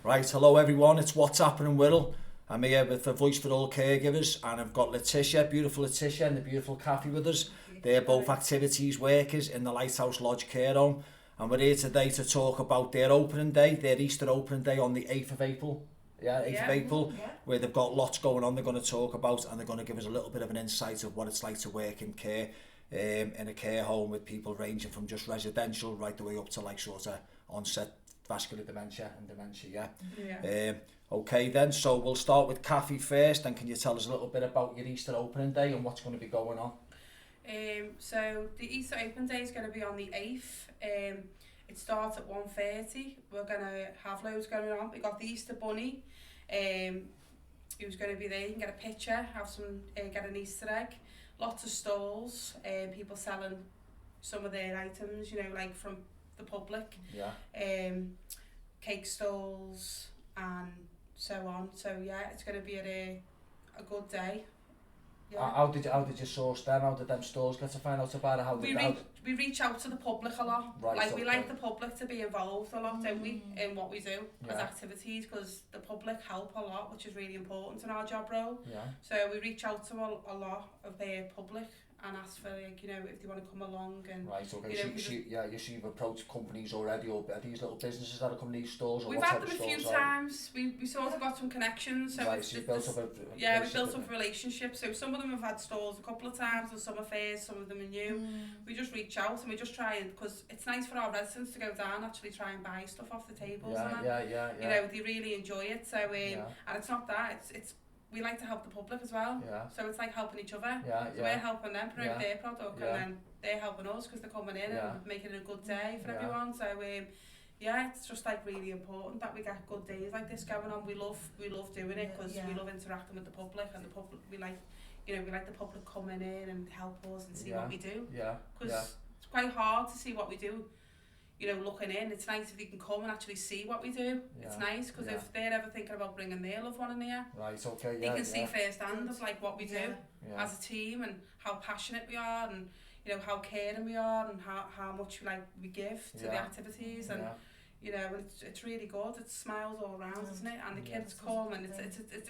Right, hello everyone, it's What's Happening Wirral. I'm here with the Voice for All Caregivers and I've got Letetia, beautiful Letetia and the beautiful Cathy with us. They're both activities workers in the Lighthouse Lodge Care Home and we're here today to talk about their opening day, their Easter opening day on the 8th of April. Yeah, 8th of April, where they've got lots going on they're going to talk about and they're going to give us a little bit of an insight of what it's like to work in care, in a care home with people ranging from just residential right the way up to like sort of onset vascular dementia and dementia, okay then, so we'll start with Cathy first, and can you tell us a little bit about your Easter opening day and what's going to be going on? So the Easter opening day is going to be on the 8th. It starts at 1:30. We're going to have loads going on. We got the Easter bunny, who's going to be there. You can get a picture, have some, get an Easter egg. Lots of stalls, people selling some of their items, you know, like from the public, cake stalls and so on. So yeah, it's going to be a good day. Yeah. How did you source them? How did them stores get to find out about it? We reach out to the public a lot. Right, like okay. We like the public to be involved a lot, don't we, in what we do as activities, because the public help a lot, which is really important in our job role. Yeah. So we reach out to a lot of the public and ask for, like, you know, if they want to come along and right, okay. You know, So you've approached companies already, or are these little businesses that are coming to these stores? Or we've had them a few times. We sort of got some connections. So right, so you built up a we built up a relationship. So some of them have had stores a couple of times on summer fairs, some of them are new. We just reach out and we just try and, because it's nice for our residents to go down, actually try and buy stuff off the tables. You know, they really enjoy it. So and it's not that, it's we like to help the public as well. So it's like helping each other. So we're helping them promote their product, and then they're helping us because they're coming in and making it a good day for everyone. So it's just like really important that we get good days like this going on. We love doing it because we love interacting with the public, and the public, we like the public coming in and help us and see what we do. Because it's quite hard to see what we do. You know, looking in, it's nice if they can come and actually see what we do. It's nice because if they're ever thinking about bringing their loved one in here, they can see firsthand of like what we do as a team and how passionate we are, and you know how caring we are, and how much we give to the activities, and you know it's really good. It's smiles all around, isn't it? And the kids come, and it's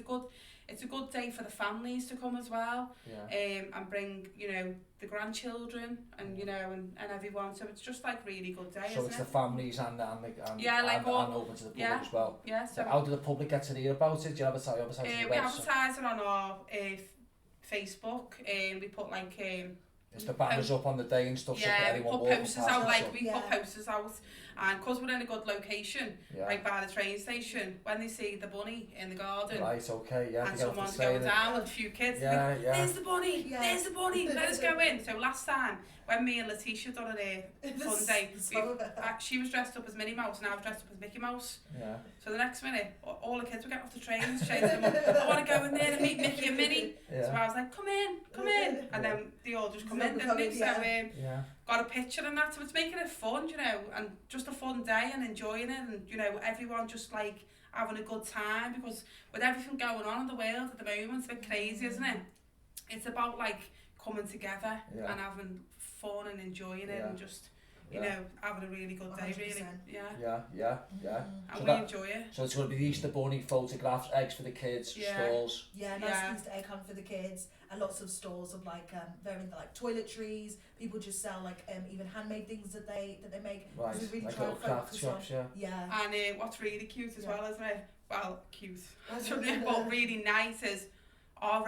a good day for the families to come as well, and bring, you know, the grandchildren and you know and everyone. So it's just like really good day. So it's the families and open to the public as well. Yeah. So how do the public get to hear about it? Do you advertise it on your website? We advertise it on our Facebook. We put like it's the banners up on the day and stuff. Yeah, we put posters out, put posters out, and because we're in a good location, right by the train station, when they see the bunny in the garden, right, okay, and someone's going down with a few kids, there's the bunny, there's the bunny, let us go in. So last time, when me and Letetia done it fun day, she was dressed up as Minnie Mouse and I was dressed up as Mickey Mouse. Yeah. So the next minute, all the kids were getting off the trains, chasing them up. I want to go in there and meet Mickey and Minnie. Yeah. So I was like, come in. And then they all just come in, didn't they? So got a picture and that. So it's making it fun, you know, and just a fun day and enjoying it, and you know, everyone just like having a good time, because with everything going on in the world at the moment, it's a bit crazy, isn't it? It's about like coming together and having fun and enjoying it and just, you know, having a really good day, 100%. Really. And so we enjoy it. So it's going to be the Easter bunny, photographs, eggs for the kids, stalls. Nice Easter egg hunt for the kids, and lots of stalls of like like toiletries. People just sell like even handmade things that they make. Right, we really like try little craft shops, And what's really cute as well, isn't it? Well, cute, but really nice is our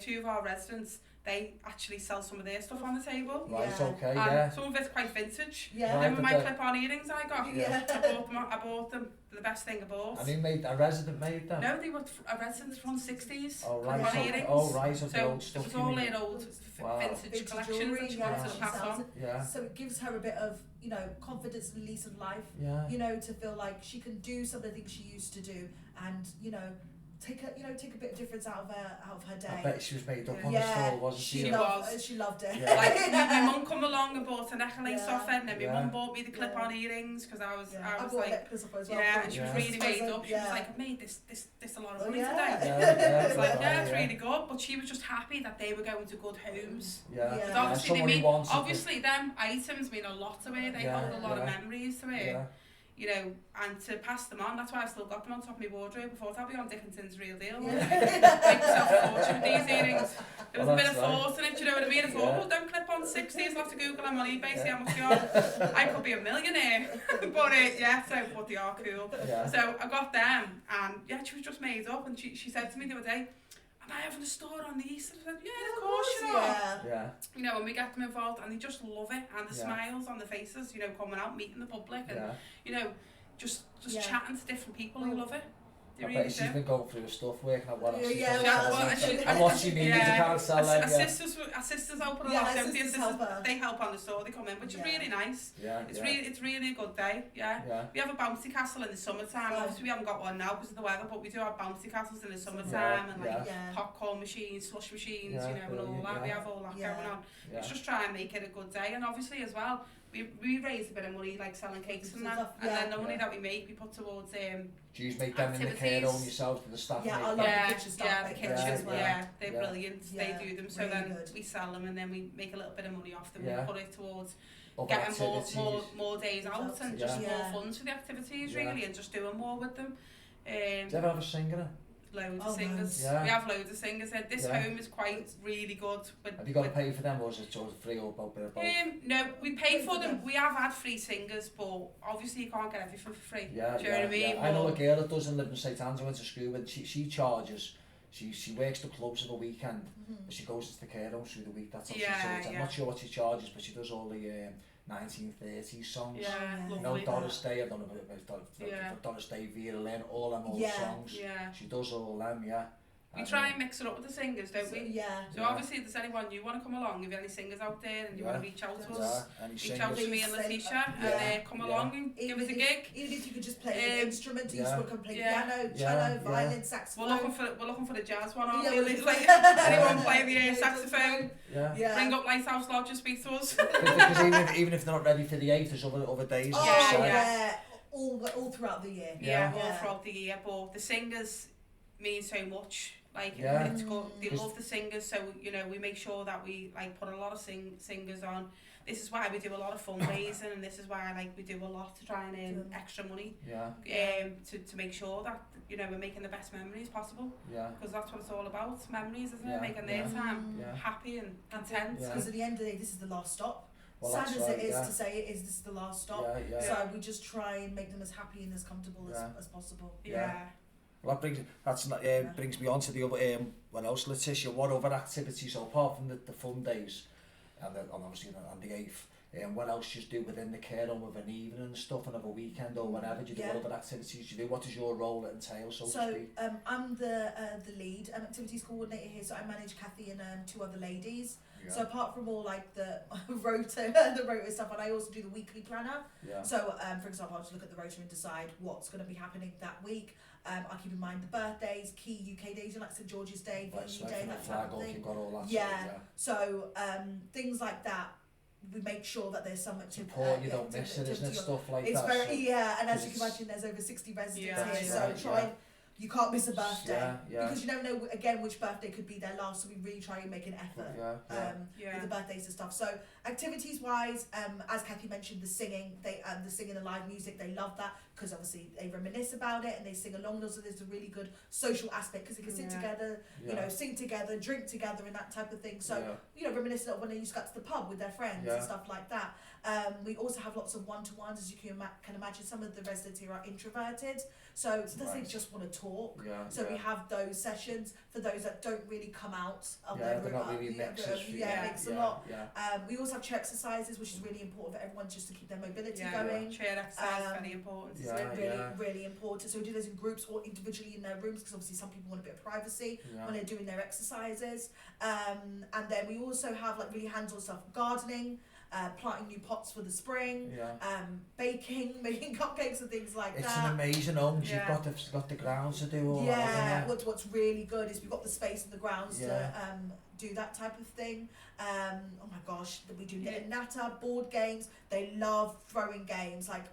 two of our residents, they actually sell some of their stuff on the table. Right, okay, and some of it's quite vintage. Yeah. Remember my clip-on earrings I got? I bought them. They're the best thing I bought. And a resident made them? No, they were a resident from the 60s. Oh, right. Clip-on earrings. Oh, right, so old stuff. It was all in old vintage collections that she wanted to pass on. Yeah. So it gives her a bit of, you know, confidence and lease of life. Yeah. You know, to feel like she can do some of the things she used to do, and you know, take a bit of difference out of her day. I bet she was made up on the stall, wasn't she? She loved it. Yeah. Like my mum come along and bought a necklace off it, and then my mum bought me the clip-on earrings, because I was like, and she was really made up. She was like, I made this a lot of money today. It's like, it's really good, but she was just happy that they were going to good homes. Because obviously them items mean a lot to her. They hold a lot of memories to her. you know, and to pass them on. That's why I've still got them on top of my wardrobe. Before I'll be on Dickinson's Real Deal. Make myself a fortune with these earrings. There was a bit of thought in it, you know what I mean? I thought, oh, don't clip on 60s, I'll have to Google them on eBay, see how much they are. I could be a millionaire. But yeah, but they are cool. Yeah. So I got them, and yeah, she was just made up, and she said to me the other day, am I having a store on the East? I said, yeah, of course you are. Yeah. You know, and we get them involved, and they just love it, and the smiles on the faces, you know, coming out, meeting the public, and you know, just chatting to different people who love it. I bet she's been going through her stuff, working out what else she's and what she needs, I can't sell them. Our sisters help her a lot. They help on the store, they come in, which is really nice. It's really a good day. We have a bouncy castle in the summertime. Obviously we haven't got one now because of the weather, but we do have bouncy castles in the summertime, and like popcorn machines, slush machines, you know, and all that. We have all that going on. Let's just try and make it a good day, and obviously as well, we raise a bit of money, like selling cakes and that, and then the money that we make, we put towards do you make them in the care home yourself, to the staff? I love the kitchen stuff. The kitchen, they're brilliant. Yeah, they do them, so really then good. we sell them, and then we make a little bit of money off them. Yeah. We put it towards Other getting more days out, and just Yeah. more funds for the activities, really, and just doing more with them. Do you ever have a singer? Loads of singers. Yeah. We have loads of singers. This home is quite really good. Have you got to pay for them, or is it sort of free or both? No, we pay for them. We have had free singers, but obviously you can't get everything for free. Do you know what I mean? I know a girl that doesn't live in St Anne's, went to school, and she charges. She works the clubs of the weekend, and she goes to the care homes through the week. That's how she sorts. I'm not sure what she charges, but she does all the 1930s songs. Lovely. Doris Day, I don't know about Doris Day, Wirral, all them old songs. She does all them, We try and mix it up with the singers, don't we? So obviously if there's anyone you want to come along, if you have any singers out there and you want to reach out to us, reach out to me and Letetia, and come along and give us a gig. Even if you could just play an instrument, you just want to play piano, cello, violin, saxophone. We're looking for the jazz one, aren't we? Anyone play the saxophone? Bring up Lighthouse Lodge and speak to us. Because even if they're not ready for the 8th, there's other days. All throughout the year. All throughout the year, but the singers mean so much. Like it's good. They love the singers, so you know we make sure that we like put a lot of singers on. This is why we do a lot of fundraising, and this is why like we do a lot to try and earn extra money. To make sure that you know we're making the best memories possible. Because that's what it's all about. Memories, isn't it? Making their time happy and content. Because at the end of the day, this is the last stop. Well, sad as it is to say it is, this is the last stop. So we just try and make them as happy and as comfortable as possible. Well, that brings me on to the other, what else, Letetia, what other activities, so apart from the fun days, and obviously on the 8th, what else do you do within the care home of an evening and stuff, and of a weekend or whatever? Do you do what other activities you do? What does your role entail, so to speak? I'm the lead activities coordinator here, so I manage Cathy and 2 other ladies. So apart from all like the rota stuff, and I also do the weekly planner. So for example, I'll just look at the rota and decide what's going to be happening that week. I keep in mind the birthdays, key UK days, like St George's Day, VE Day, that type of thing. You've got all that so things like that. We make sure that there's something to support. You don't miss it, isn't it? Stuff like it's that. It's very and as you can imagine, there's over 60 residents here, so try and. You can't miss a birthday because you never know again which birthday could be their last, so we really try and make an effort with the birthdays and stuff. So activities wise, as Cathy mentioned, the singing and live music, they love that because obviously they reminisce about it and they sing along. Also, there's a really good social aspect because they can sit together, you know, sing together, drink together, and that type of thing. So you know, reminiscent of when they used to go to the pub with their friends and stuff like that. We also have lots of one-to-ones, as you can imagine. Some of the residents here are introverted, so they just want to talk. We have those sessions for those that don't really come out of their room. Really makes a lot. We also have chair exercises, which is really important for everyone just to keep their mobility going. Chair exercise is very important. Really important. So we do those in groups or individually in their rooms because obviously some people want a bit of privacy when they're doing their exercises. And then we also have like really hands-on stuff, gardening. Planting new pots for the spring, baking, making cupcakes and things like that. It's an amazing home. You've got the grounds to do all that. What's really good is we've got the space and the grounds to do that type of thing. Oh my gosh, we do little natter, board games. They love throwing games, like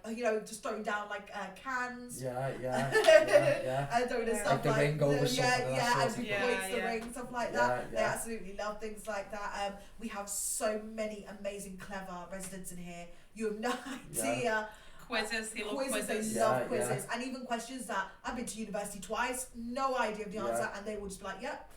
just throwing down like cans. And throwing stuff like the ring over something. And points the ring, stuff like that. They absolutely love things like that. We have so many amazing, clever residents in here. You have no idea. quizzes, they love quizzes. They love quizzes. And even questions that I've been to university twice, no idea of the answer, and they will just be like, yep.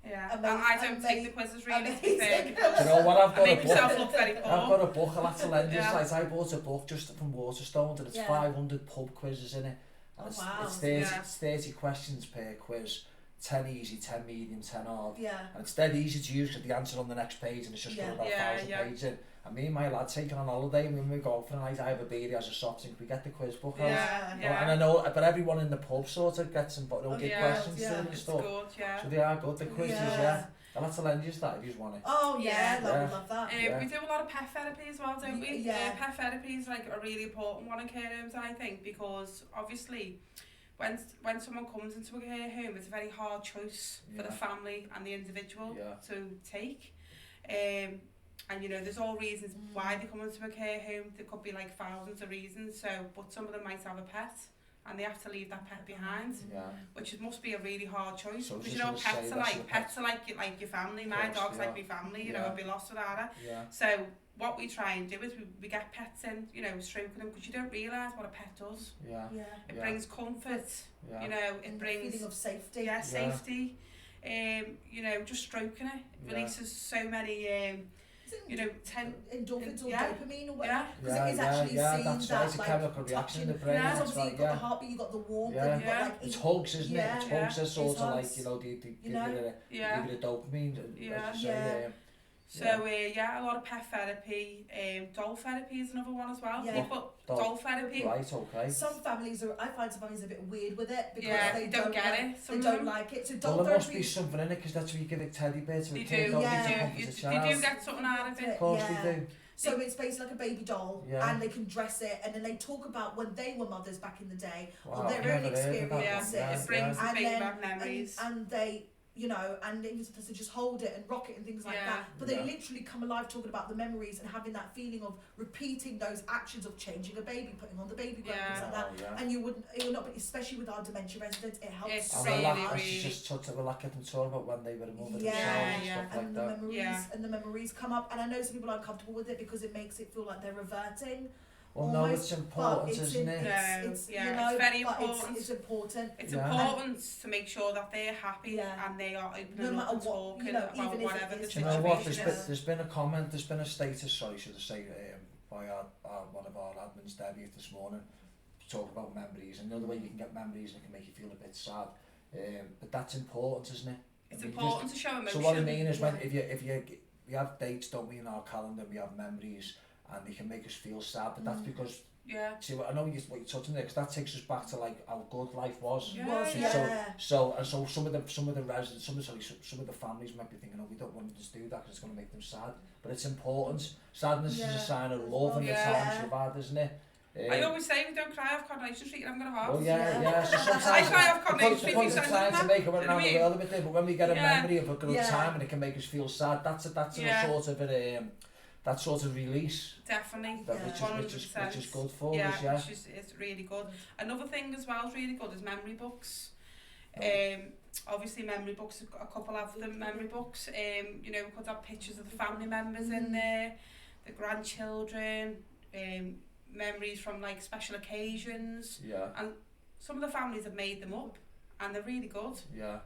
Yeah, I don't take the quizzes really. Do you know what, I've got make myself look very poor. I've got a book, I'll have to lend you. Like, I bought a book just from Waterstones, and it's 500 pub quizzes in it. And it's 30 questions per quiz. 10 easy, 10 medium, 10 hard. Yeah. And it's dead easy to use because the answer on the next page, and it's just got about 1,000 pages in. And me and my lad taking on holiday, and when we go out for a night, I have a beer, he has a soft drink, we get the quiz book out. And I know, but everyone in the pub sort of gets some, but they'll get questions to and stuff. Good, so they are good, the quizzes, I'll have to lend you that if you want it. Oh yeah, love that. We do a lot of pet therapy as well, don't we? Yeah. Pet therapy is like a really important one in care homes, I think, because obviously when someone comes into a care home, it's a very hard choice for the family and the individual to take. And you know, there's all reasons why they come into a care home. There could be like thousands of reasons. So, but some of them might have a pet, and they have to leave that pet behind, which must be a really hard choice. So because you know, pets are like your family. My dog's like my family. You know, I'd be lost without her. So what we try and do is we get pets in, you know, stroking them, because you don't realise what a pet does. It brings comfort. You know, it brings a feeling of safety. Safety. You know, just stroking it releases so many. You know, endorphins or dopamine or whatever. Because it is that's actually seeing right. that, It's a chemical reaction in the brain. Because obviously you've got the heartbeat, you've got the warmth, and you've got like... It's hugs, isn't it? It's hugs are sort of like, you know, they give you the dopamine, as you say. So, a lot of pet therapy. Doll therapy is another one as well. Doll therapy. Right, okay. Some families I find some families are a bit weird with it because they don't get it. They don't like it. So doll therapy... there must be something in it, because that's where you give a teddy bear to a kid. They do get something out of it. Of course they do. So it's basically like a baby doll, and they can dress it, and then they talk about when they were mothers back in the day, or their own experiences. It brings back memories. And they... you know, and they just hold it and rock it and things like that. But they literally come alive talking about the memories and having that feeling of repeating those actions of changing a baby, putting on the baby clothes, things like that. And it would not be, especially with our dementia residents, it helps so much. She just talked about them talking about when they were a mother themselves and stuff and like the that. memories and the memories come up, and I know some people are uncomfortable with it because it makes it feel like they're reverting. Well, no, it's important, isn't it? It's very important. It's important. It's important to make sure that they're happy and they are open up and talking about whatever the situation is. You know what? There's been a comment, there's been a status, should I say, by one of our admins, Debbie, this morning, talking about memories. And the other way you can get memories, and it can make you feel a bit sad. But that's important, isn't it? It's important to show emotion. So what I mean is, when if we have dates, don't we, in our calendar, we have memories, and they can make us feel sad, but that's because see, I know what you're touching there, because that takes us back to like how good life was. So some of the residents, some of the families might be thinking, oh, we don't want to do that because it's going to make them sad, but it's important. Sadness is a sign of love and the times you've had, isn't it? I always say we don't cry off Coronation Street and I'm going to have. Well, so sometimes I cry off Coronation Street. It's trying to make it around the world a bit different, but when we get a memory of a good time and it can make us feel sad, that's a sort of that sort of release. Definitely. Which is good for us, which is really good. Another thing as well is really good is memory books. Obviously memory books, a couple of them memory books. You know, we could have pictures of the family members in there, the grandchildren, memories from like special occasions. And some of the families have made them up and they're really good.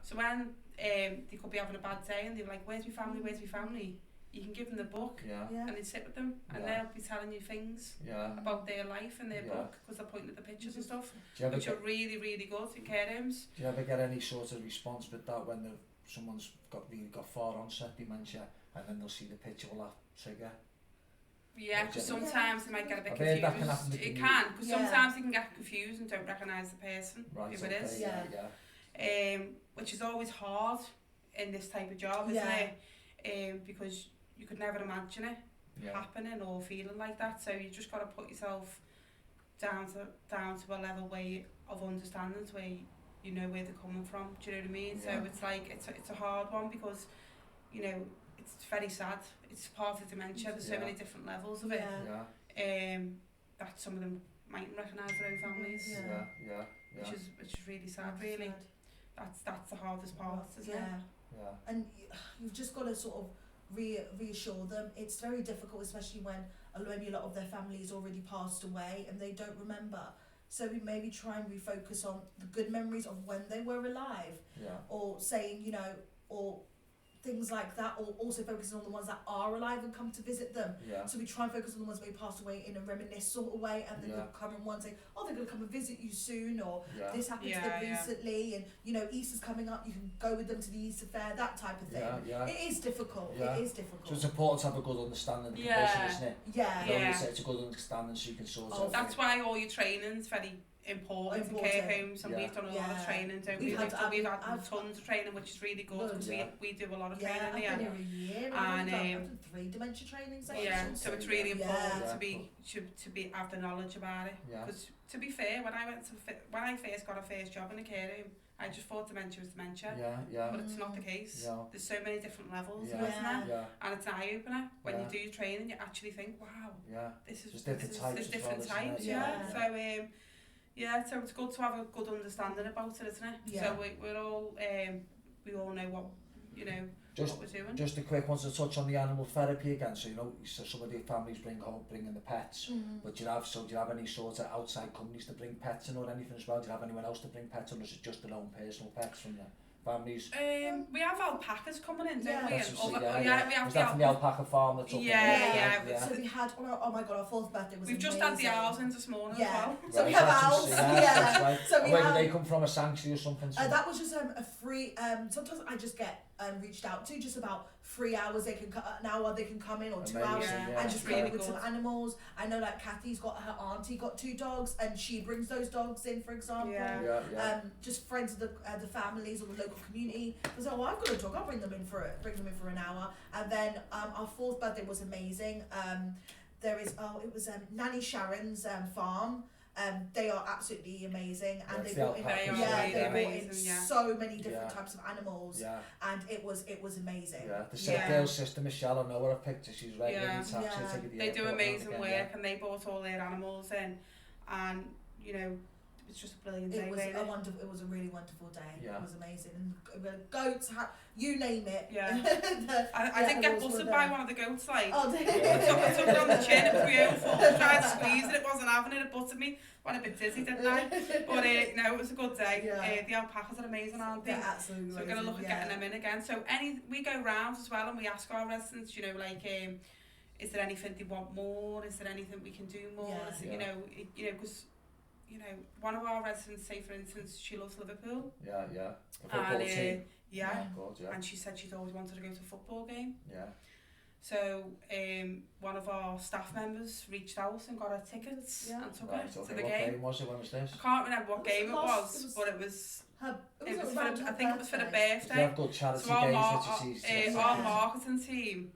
So when they could be having a bad day and they're like, where's my family? You can give them the book and they sit with them and they'll be telling you things about their life and their book, because they're pointing at the pictures and stuff, which are really, really good in care homes. Do you ever get any sort of response with that when someone's got far onset dementia and then they'll see the picture, will that trigger? Yeah, because sometimes they might get a bit confused. It can, because sometimes they can get confused and don't recognise the person, who it is. Which is always hard in this type of job, isn't it? Because you could never imagine it happening or feeling like that, so you just got to put yourself down to a level of understanding, where you know where they're coming from. Do you know what I mean? So it's like it's a hard one, because you know it's very sad. It's part of dementia. There's so many different levels of it. That some of them mightn't recognise their own families. Which is really sad. Really, that's the hardest part, isn't it? And you've just got to sort of reassure them. It's very difficult, especially when maybe a lot of their families already passed away and they don't remember. So we maybe try and refocus on the good memories of when they were alive, or saying, you know, or things like that, or also focusing on the ones that are alive and come to visit them. So we try and focus on the ones that passed away in a reminisce sort of way, and then they'll come and one say, oh, they're going to come and visit you soon, or this happened to them recently, and you know, Easter's coming up, you can go with them to the Easter fair, that type of thing. It is difficult. It is difficult. So it's important to have a good understanding of the person, isn't it? It's a good understanding so you can sort out. That's why all your training's very important in care homes, and we've done a lot of training, don't we? We've had tons of training, which is really good, because we do a lot of training here. I've been here a year, I've done 3 dementia training sessions. So it's really important to have the knowledge about it. Because to be fair, when I first got a first job in a care home, I just thought dementia was dementia, but it's not the case. There's so many different levels, isn't there? And it's an eye opener when you do your training. You actually think, wow, there's different types. So it's good to have a good understanding about it, isn't it? So we're all we all know what, you know, what we're doing. Just a quick one to touch on the animal therapy again. So you know, so some of the families bring in the pets, but do you have any sort of outside companies to bring pets in or anything as well? Do you have anyone else to bring pets in, or is it just their own personal pets from the families? We have alpacas coming in, don't we? We have was that from the alpaca farm that's up there? So we had, oh my god, our 4th birthday was We've just had the owls in this morning as well. So we have owls. So where do they come from? A sanctuary or something? That was just a free, sometimes I just get reached out to just about 3 hours, they can an hour they can come in, or 2 hours, and just come in with some animals. I know like Cathy's got, her auntie got 2 dogs, and she brings those dogs in, for example. Just friends of the families or the local community. So I've got a dog, I'll bring them in for an hour. And then our 4th birthday was amazing. There is it was Nanny Sharon's farm. They are absolutely amazing, and they brought in so many different types of animals, and it was amazing. The Girl sister Michelle, I know her picture, she's regularly they do amazing work, and they brought all their animals in, and you know, it's just a brilliant day. It was a really wonderful day. It was amazing. And goats, you name it. I did get busted by one of the goats, like. I took it on the chin, it was beautiful. I tried to squeeze it, it wasn't having it, it buttered me. Went a bit dizzy, didn't I? But no, it was a good day. The alpacas are amazing, aren't they? Absolutely. So we're going to look at getting them in again. So we go round as well, and we ask our residents, you know, like, is there anything they want more? Is there anything we can do more? You know, because you know, one of our residents, say for instance, she loves Liverpool. And she said she'd always wanted to go to a football game. So one of our staff members reached out and got her tickets and took her to the game. What game was it? When was this? I can't remember what game it was, but it was for I think it was for the birthday. So our marketing team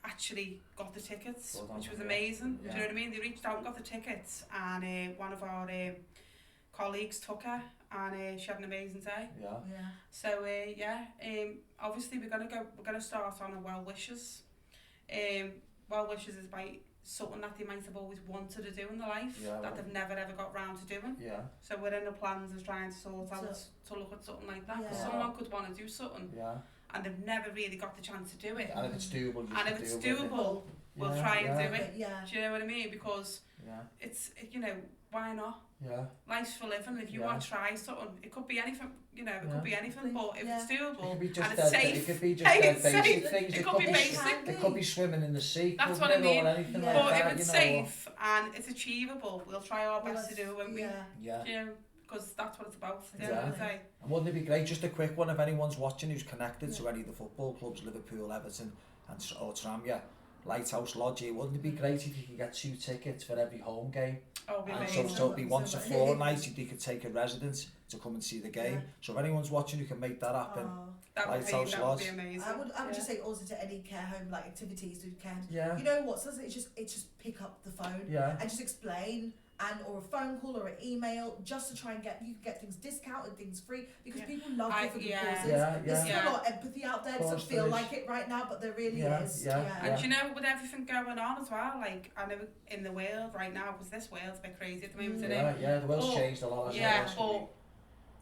actually got the tickets, which was amazing. Do you know what I mean? They reached out and got the tickets, and one of our colleagues took her, and she had an amazing day. So obviously we're gonna start on a well wishes. Well wishes is by something that they might have always wanted to do in their life that they've never ever got round to doing. So we're in the plans of trying to sort out to look at something like that. Because someone could want to do something. And they've never really got the chance to do it. And if it's doable, we'll try and do it. Do you know what I mean? Because it's, you know, why not? Life's for living. If you want to try something, it could be anything, you know, it could be anything, but if it's doable and it's safe, it could be just basic things. It could be basic. It could be swimming in the sea. That's what I mean. But if it's safe and it's achievable, we'll try our best to do it when we, you know, because that's what it's about. And wouldn't it be great, just a quick one, if anyone's watching who's connected to any of the football clubs, Liverpool, Everton or Tranmere, Lighthouse Lodge, wouldn't it be great if you could get 2 tickets for every home game? So it'd be once a fortnight, you could take a resident to come and see the game. So if anyone's watching who can make that happen, Lighthouse Lodge. Would be amazing. I would just say also to any care home, like activities, do care. You know what? So it's just pick up the phone and just explain. Or a phone call or an email, just to try and get things discounted, things free, because people love different causes. There's still a lot of empathy out there. It doesn't feel like it right now, but there really is. And you know, with everything going on as well, like I know in the world right now, because this world's a bit crazy at the moment, isn't it? The world's changed a lot. But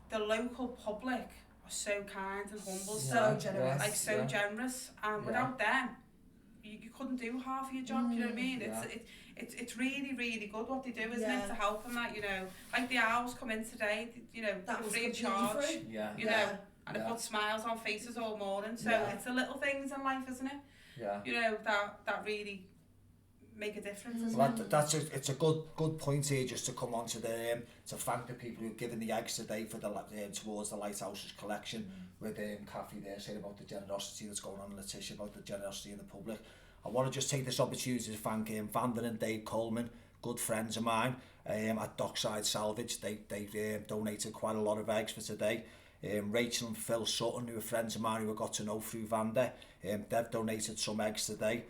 the local public so kind and humble, so generous, like so generous, and without them, you couldn't do half of your job. You know what I mean? It's really, really good what they do, isn't it, to help them. That, you know, like the owls come in today, you know, that was free of charge. Free. You know, and it puts smiles on faces all morning. So it's the little things in life, isn't it? Yeah. You know, that really make a difference. Well, it's a good point here, just to come on to the to thank the people who've given the eggs today for the towards the Lighthouse's collection, with Cathy there saying about the generosity that's going on, and Letetia about the generosity in the public. I want to just take this opportunity to thank Vanda and Dave Coleman, good friends of mine at Dockside Salvage. They donated quite a lot of eggs for today. Rachel and Phil Sutton, who are friends of mine who I got to know through Vanda, they've donated some eggs today.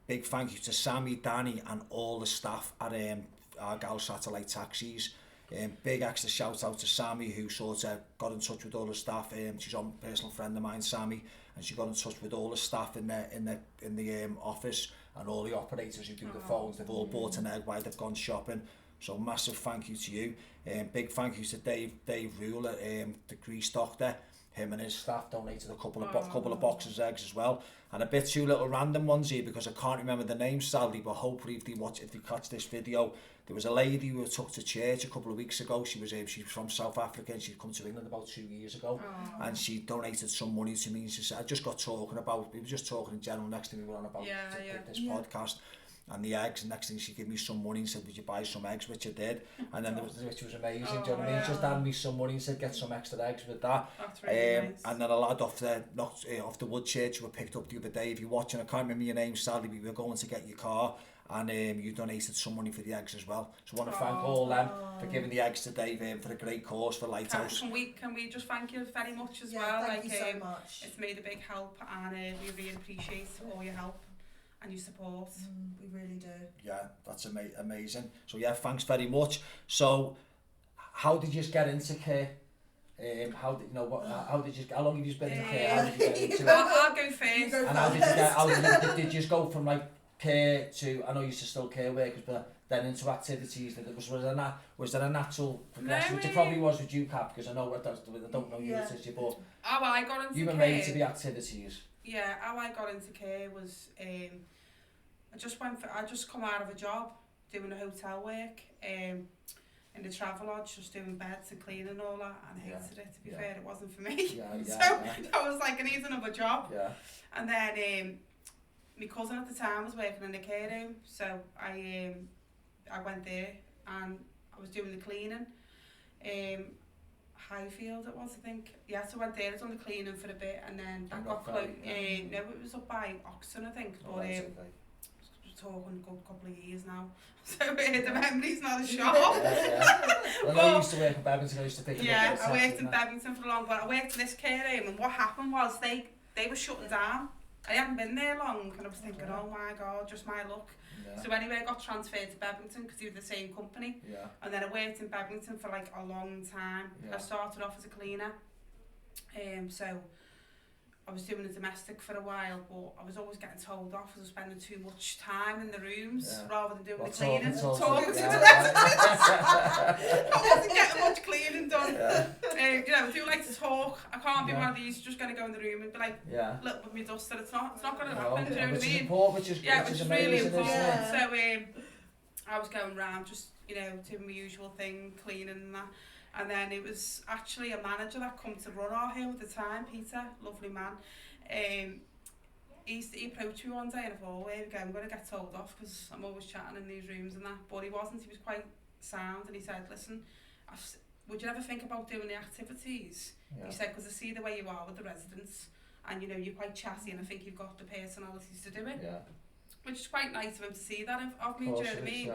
Big thank you to Sammy, Danny and all the staff at Argyle Satellite Taxis. Big extra shout out to Sammy, who sort of got in touch with all the staff. She's a personal friend of mine, Sammy, and she got in touch with all the staff in the office, and all the operators who do the phones. They've all bought an egg while they've gone shopping. So massive thank you to you. Big thank you to Dave Rule, the grease doctor. Him and his staff donated a couple of boxes of eggs as well, and a bit two little random ones here because I can't remember the names sadly, but hopefully if they catch this video, there was a lady who took to church a couple of weeks ago. She's from South Africa, and she'd come to England about 2 years ago, and she donated some money to me. And she said, I just got talking about, we were just talking in general next thing we were on about this podcast and the eggs, and next thing she gave me some money and said, would you buy some eggs, which I did, and then which was amazing. Do you know what I mean? Just handed me some money and said, get some extra eggs with that. That's really nice. And then a lad off the Wood Church who were picked up the other day. If you're watching, I can't remember your name sadly, we were going to get your car, and you donated some money for the eggs as well. So I want to thank all them for giving the eggs today for a great cause for Lighthouse. Can we just thank you very much as well? Thank you so much. It's made a big help, and we really appreciate all your help and your support. We really do. Yeah, that's amazing. So yeah, thanks very much. So how did you get into care? How long have you been in care? How did you get into it? I'll go first. And did you just go from like care to, I know you still care workers, but then into activities? Was there a natural progression, which it probably was with you, Cap, because I know I don't know you, Letetia, but how I got into you were made to be activities. Yeah, how I got into care was I just come out of a job doing the hotel work in the travel lodge, just doing beds and cleaning and all that, and I hated it, to be fair. It wasn't for me. I was like, I need another job. And then my cousin at the time was working in the care home, so I went there and I was doing the cleaning. Highfield it was, I think. Yeah, so I went there, I done the cleaning for a bit, and then that got closed. No, it was up by Oxon, I think. But talking a good couple of years now, so the memory's not as sharp. Well, I used to work in Bevington. I used to pick I worked in Bevington for a long while. I worked in this care home, and what happened was they were shutting down. I hadn't been there long, and I was thinking, oh my god, just my luck. So anyway, I got transferred to Bevington because they were the same company. And then I worked in Bevington for like a long time. I started off as a cleaner. So I was doing a domestic for a while, but I was always getting told off as I was spending too much time in the rooms rather than doing the cleaning. Talking to the residents. I wasn't getting much cleaning done. You know, I do like to talk. I can't be one of these just going to go in the room and be like, look with me duster. It's not going to happen. Do you know what I mean? Which is really important. So I was going around just, you know, doing my usual thing, cleaning and that. And then it was actually a manager that come to run our home at the time, Peter, lovely man. He approached me one day and I thought, here we go, I'm going to get told off because I'm always chatting in these rooms and that. But he wasn't, he was quite sound, and he said, listen, would you ever think about doing the activities? He said, because I see the way you are with the residents, and you know, you're quite chatty, and I think you've got the personalities to do it. Which is quite nice of him to see that of me, do you know what I mean?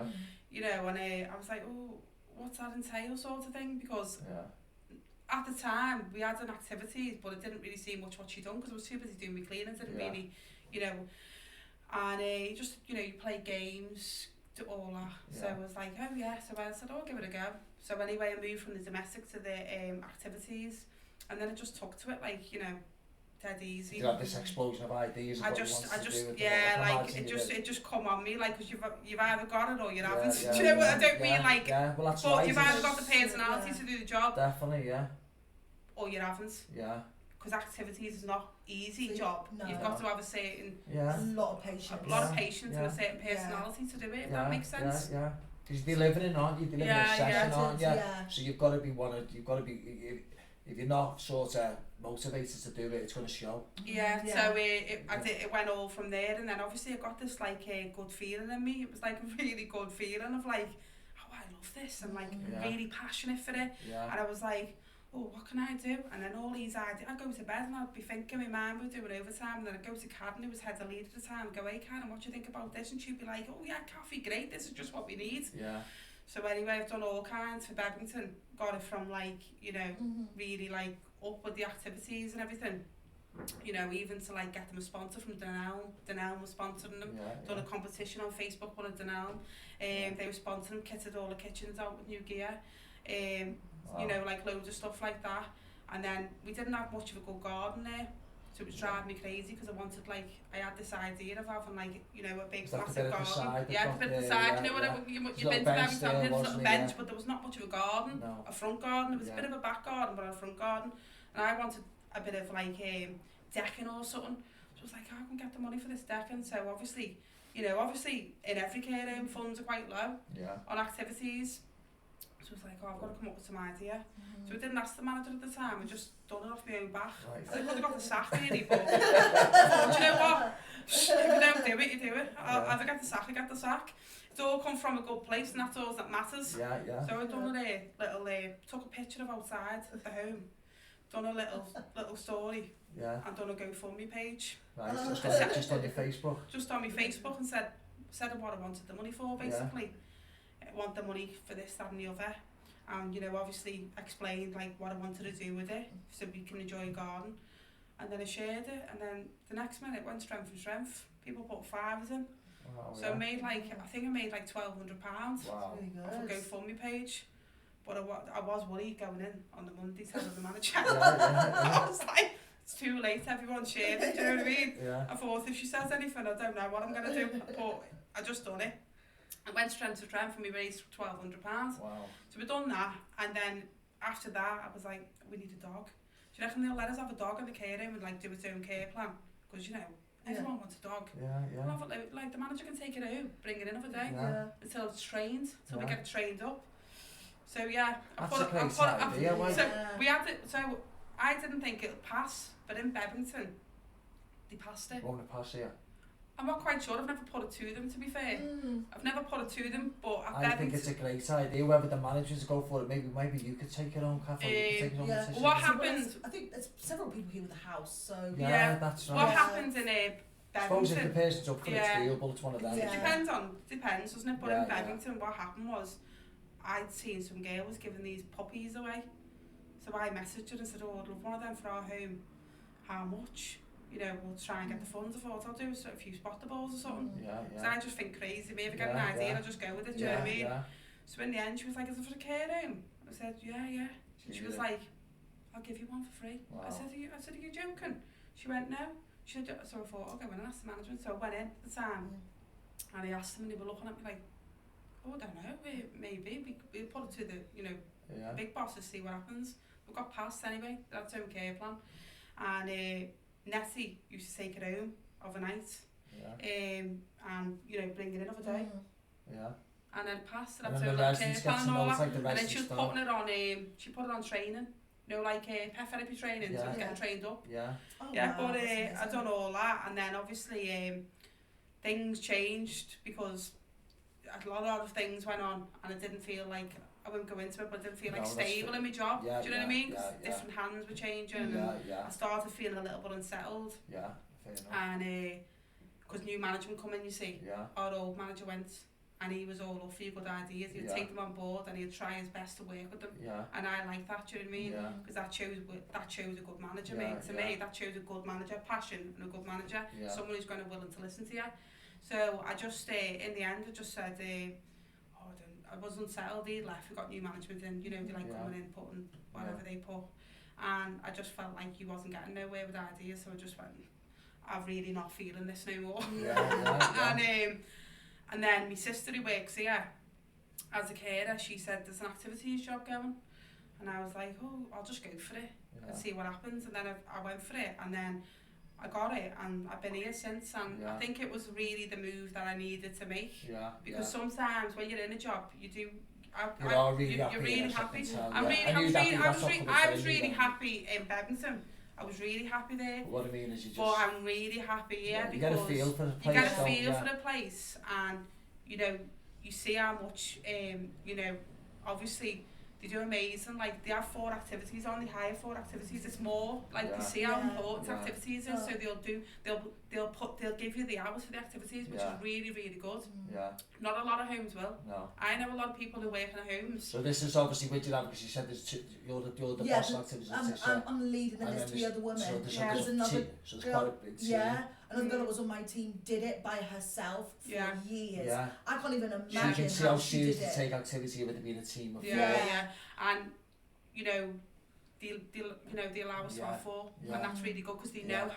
You know, and I was like, oh, what's that entail, sort of thing, because at the time we had an activities, but it didn't really see much what she'd done because I was too busy doing my cleaning, didn't really, you know, and just, you know, you play games to all that. So I was like, oh yeah, so I said, oh, I'll give it a go. So anyway, I moved from the domestic to the activities, and then I just took to it like, you know, dead easy. You had this explosion of ideas. It just come on me, like, because you've either got it or you haven't. Do you know what I don't mean? Like, well, that's but you've either got the personality to do the job. Definitely, or you haven't. Yeah. Because activities is not easy job. No. You've got to have a certain... A lot of patience. A lot of patience and a certain personality to do it, if that makes sense. Yeah. Because you're delivering, aren't you? Delivering a session, aren't you? So you've got to be if you're not sort of motivated to do it, it's going to show. So it went all from there, and then obviously I got this like good feeling in me. It was like a really good feeling of like, oh, I love this, and like really passionate for it. And I was like, oh, what can I do? And then all these ideas, I'd go to bed and I'd be thinking, my mum would do it overtime, and then I'd go to Karen, who was head of lead at the time, and go, hey Karen, what do you think about this? And she'd be like, oh yeah, Cathy, great, this is just what we need. So anyway, I've done all kinds for Bedlington, got it from like, you know, really like up with the activities and everything, you know, even to like get them a sponsor from Dunelm was sponsoring them, done a competition on Facebook, one of Dunelm, they were sponsoring, kitted all the kitchens out with new gear, you know, like loads of stuff like that. And then we didn't have much of a good garden there, so it was driving me crazy because I wanted, like, I had this idea of having, like, you know, a big massive garden. Yeah, a bit of the side, you know, you've been to Bedlington, a little bench, but there was not much of a garden, a front garden. It was a bit of a back garden, but a front garden. And I wanted a bit of, like, decking or something. So I was like, I can get the money for this decking. So obviously, you know, in every care home, funds are quite low on activities. So I was like, oh, I've got to come up with some idea. So I didn't ask the manager at the time, I just done it off my own back. I would have got the sack really, but do you know what? If you don't do it, you do it. If I get the sack, I get the sack. It's all come from a good place, and that's all that matters. So I done took a picture of outside the home, done a little story, and done a GoFundMe page. Just on your Facebook? Just on my Facebook, and said what I wanted the money for, basically. I want the money for this, that and the other, and you know, obviously explained like what I wanted to do with it so we can enjoy a garden. And then I shared it, and then the next minute it went strength from strength. People put fivers in. So I made like, I think I made like £1,200 off a GoFundMe page. But I was worried going in on the Monday telling the manager. I was like, it's too late, everyone shared it, do you know what I mean? I thought if she says anything, I don't know what I'm going to do, but I just done it. I went strength to strength and we raised £1,200. So we done that, and then after that I was like, we need a dog. Do you reckon they'll let us have a dog in the care home and like do its own care plan? Because you know, everyone wants a dog. Like the manager can take it home, bring it in for a day until it's trained, until we get it trained up. So yeah, we had it. So I didn't think it would pass, but in Bedlington, they passed it. Won't it pass here? I'm not quite sure. I've never put it to them, to be fair. I've never put it to them, but I think it's a great idea. Whether the managers go for it, maybe you could take it on, Cathy. What happens? I think there's several people here with a house, so that's right. What happens in Bedlington? I suppose if the person's up for it, it's dealable. It's one of them. It depends, doesn't it? But in Bedlington, what happened was, I'd seen some girl was giving these puppies away, so I messaged her and said, oh, I'd love one of them for our home. How much? You know, we'll try and get the funds. I thought I'll do a few spotter balls or something. So I just think crazy. Maybe get an idea, I'll just go with it, do you know what I mean? So in the end, she was like, is it for a care home? I said, yeah. And she was like, I'll give you one for free. I said, are you joking? She went, no. She said, so I thought, okay, well, I asked the management. So I went in at the time, and I asked them, and they were looking at me like, oh, I don't know, maybe. We'll put it to the, you know, big bosses, see what happens. We got passed anyway, that's home care plan. And Nettie used to take it home overnight, and you know, bring it in over day. And then passed it up to like care plan and all that. And then she was putting it on, she put it on training, you know, like pet therapy training, so it's getting trained up. But I done all that, and then obviously things changed because a lot of things went on, and I didn't feel like, I wouldn't go into it, but I didn't feel like stable in my job. Do you know what I mean? Different hands were changing, and I started feeling a little bit unsettled. Fair enough. And because new management come in, you see, our old manager went, and he was all up for your good ideas. He'd take them on board, and he'd try his best to work with them. And I like that. Do you know what I mean? Because that shows a good manager, mate. To me, that shows a good manager, passion, and a good manager. Someone who's going to willing to listen to you. So I just, in the end, I just said, I was unsettled. He'd left, we got new management in, you know, they like coming in, putting whatever they put. And I just felt like he wasn't getting nowhere with ideas, so I just went, I'm really not feeling this no more. And then my sister who works here as a carer, she said, there's an activities job going. and I was like, oh, I'll just go for it and see what happens. And then I went for it, and then I got it, and I've been here since. And I think it was really the move that I needed to make. Because sometimes when you're in a job, you do. You're really happy. I was really happy in Bedminton. I was really happy there. What I mean is, but I'm really happy here because you get a feel for the place. You get a feel for the place, and you know, you see how much, you know, obviously they do amazing. Like they have 4 activities on, they hire 4 activities. It's more like they see how important activities is, so they'll give you the hours for the activities, which is really, really good. Not a lot of homes will. I know a lot of people who work in homes. So this is obviously with you now, because you said there's 2, you're the boss of activities. I'm the lead, and then there's 3 other women. So there's another so there's quite a big team. Another girl that was on my team did it by herself for years. I can't even imagine. So you can see how serious to take activity with it being a team of 4. And you know, they allow us to have 4, and that's really good because they know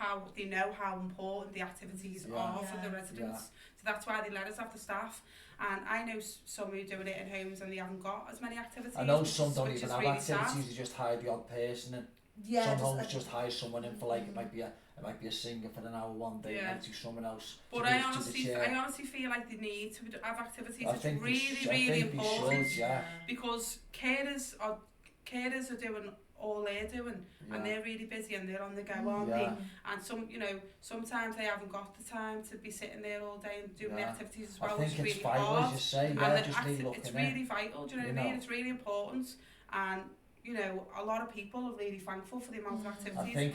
how important the activities are for the residents. So that's why they let us have the staff. And I know some who are doing it in homes and they haven't got as many activities. I know some don't even have activities; they just hire the odd person in. Some homes just hire someone in for like it might be a singer for an hour one day, it might do someone else. But I honestly feel like they need to have activities. It's really important because carers are doing all they're doing, and they're really busy and they're on the go, aren't they? And sometimes they haven't got the time to be sitting there all day and doing the activities as well. I think it's really vital, hard. As you say, It's really vital. Do you know what I mean? It's really important, and you know, a lot of people are really thankful for the amount of activities. I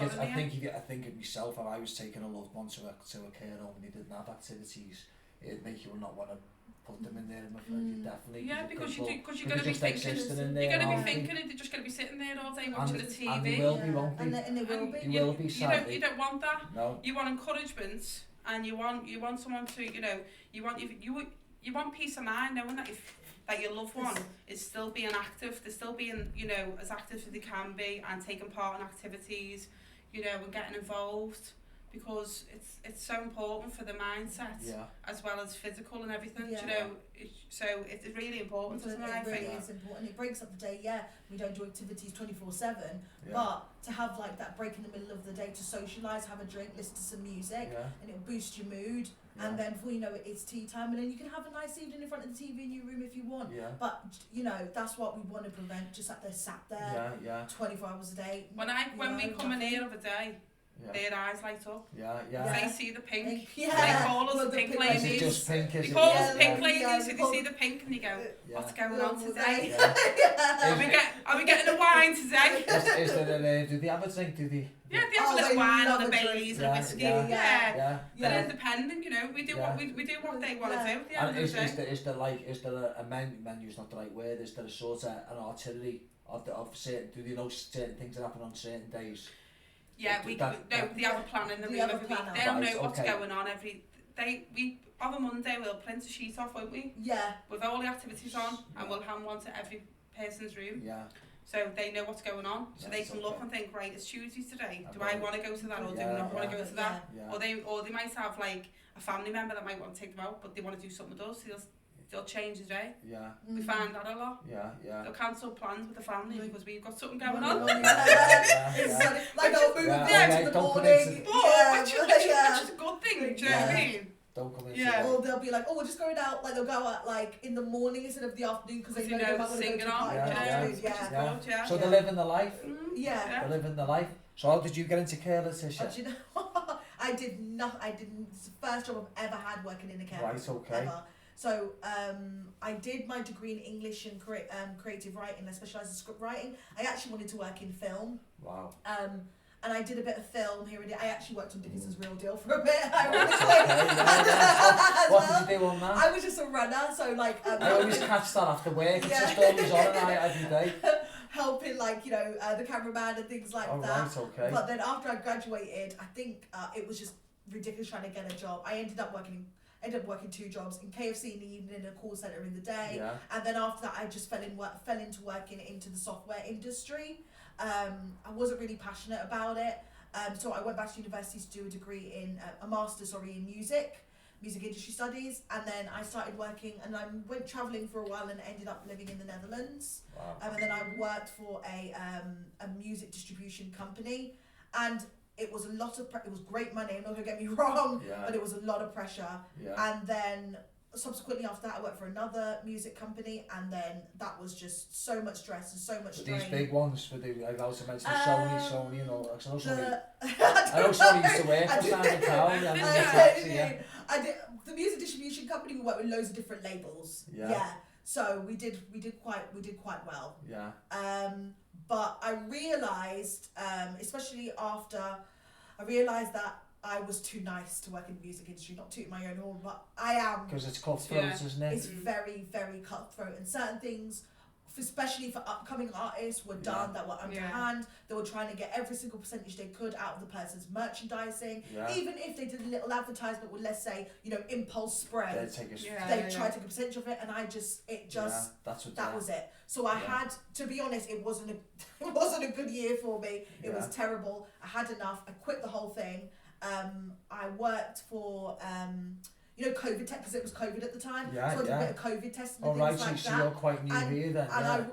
think of myself, if I was taking a loved one to a care home and they didn't have activities, it'd make you not want to put them in there. Definitely. Because you're going to be thinking, they're just going to be sitting there all day watching the TV. And they will be, won't they? And they will be. You will be sadly. You don't want that. No. You want encouragement, and you want someone to, you know, you want peace of mind knowing that that your loved one is still being active, they're still being, you know, as active as they can be and taking part in activities, you know, and getting involved, because it's so important for the mindset as well as physical and everything, you know. So it's really important, isn't it? I think it's important. It breaks up the day. We don't do activities 24/7, but to have like that break in the middle of the day to socialise, have a drink, listen to some music, and it'll boost your mood. And then before you know it, it's tea time, and then you can have a nice evening in front of the TV in your room if you want. But you know, that's what we want to prevent. Just that they're sat there 24 hours a day. When we come in here of a day, their eyes light up. They see the pink. They call us the pink ladies. Is it just pink? They call us pink ladies, so they see the pink and they go, what's going on today? Are we getting a wine today? Is there do they have a drink? Do they? They have a little wine or the Baileys and a whiskey. They're independent, you know. We do what they want to do at the end of the day. Is there a menu's not the right word? Is there a sort of an artillery of certain? Do they know certain things that happen on certain days? They have a plan in the room every week. They'll know what's going on every day. We on a Monday we'll print a sheet off, won't we? With all the activities on, and we'll hand one to every person's room. So they know what's going on, so they can look and think, right, it's Tuesday today. Do I want to go to that, or do I not want to go to that? Or they might have like a family member that might want to take them out, but they want to do something with us. So they'll change the day. We find that a lot. They'll cancel plans with the family because we've got something going on. Like they'll move to the morning. Which is a good thing. Do you know what I mean? Don't come into Or they'll be like, oh, we're just going out. Like they'll go out like in the morning instead of the afternoon because they know they're going to go to party. So they're living the life. They're living the life. So how did you get into care, Letetia? Do you know? I didn't. It's the first job I've ever had working in a care. Right. Okay. Ever. So I did my degree in English and creative writing. I specialised in script writing. I actually wanted to work in film. Wow. And I did a bit of film here and there. I actually worked on Dickinson's Real Deal for a bit. What did you do on that? I was just a runner, so like... I always catch that after work. It's just always on every day. Helping, like, you know, the cameraman and things like that. Right, okay. But then after I graduated, I think it was just ridiculous trying to get a job. I ended up working 2 jobs, in KFC in the evening and a call centre in the day. And then after that, I just fell into working into the software industry. I wasn't really passionate about it, so I went back to university to do a degree in a master's in music, music industry studies, and then I started working, and I went travelling for a while and ended up living in the Netherlands. Wow. And then I worked for a music distribution company, and it was a lot of it was great money, I'm not gonna get me wrong, but it was a lot of pressure. And then subsequently after that I worked for another music company, and then that was just so much stress and so much strain. These big ones for the, I also mentioned Sony and all that. I know Sony used to work for Simon Cowell. I did the music distribution company. We worked with loads of different labels. So we did quite well. But I realised, especially after I realised that I was too nice to work in the music industry, not tooting my own horn, but I am. Because it's cutthroat, isn't it? It's very, very cutthroat, and certain things, especially for upcoming artists, were done that were underhand. They were trying to get every single percentage they could out of the person's merchandising. Even if they did a little advertisement with, let's say, impulse spray, they tried to take a percentage of it, and that was it. So I had, to be honest, it wasn't a good year for me. It was terrible. I had enough. I quit the whole thing. I worked for COVID test, because it was COVID at the time. So I did a bit of COVID testing and things like that. So you're quite new here then. And I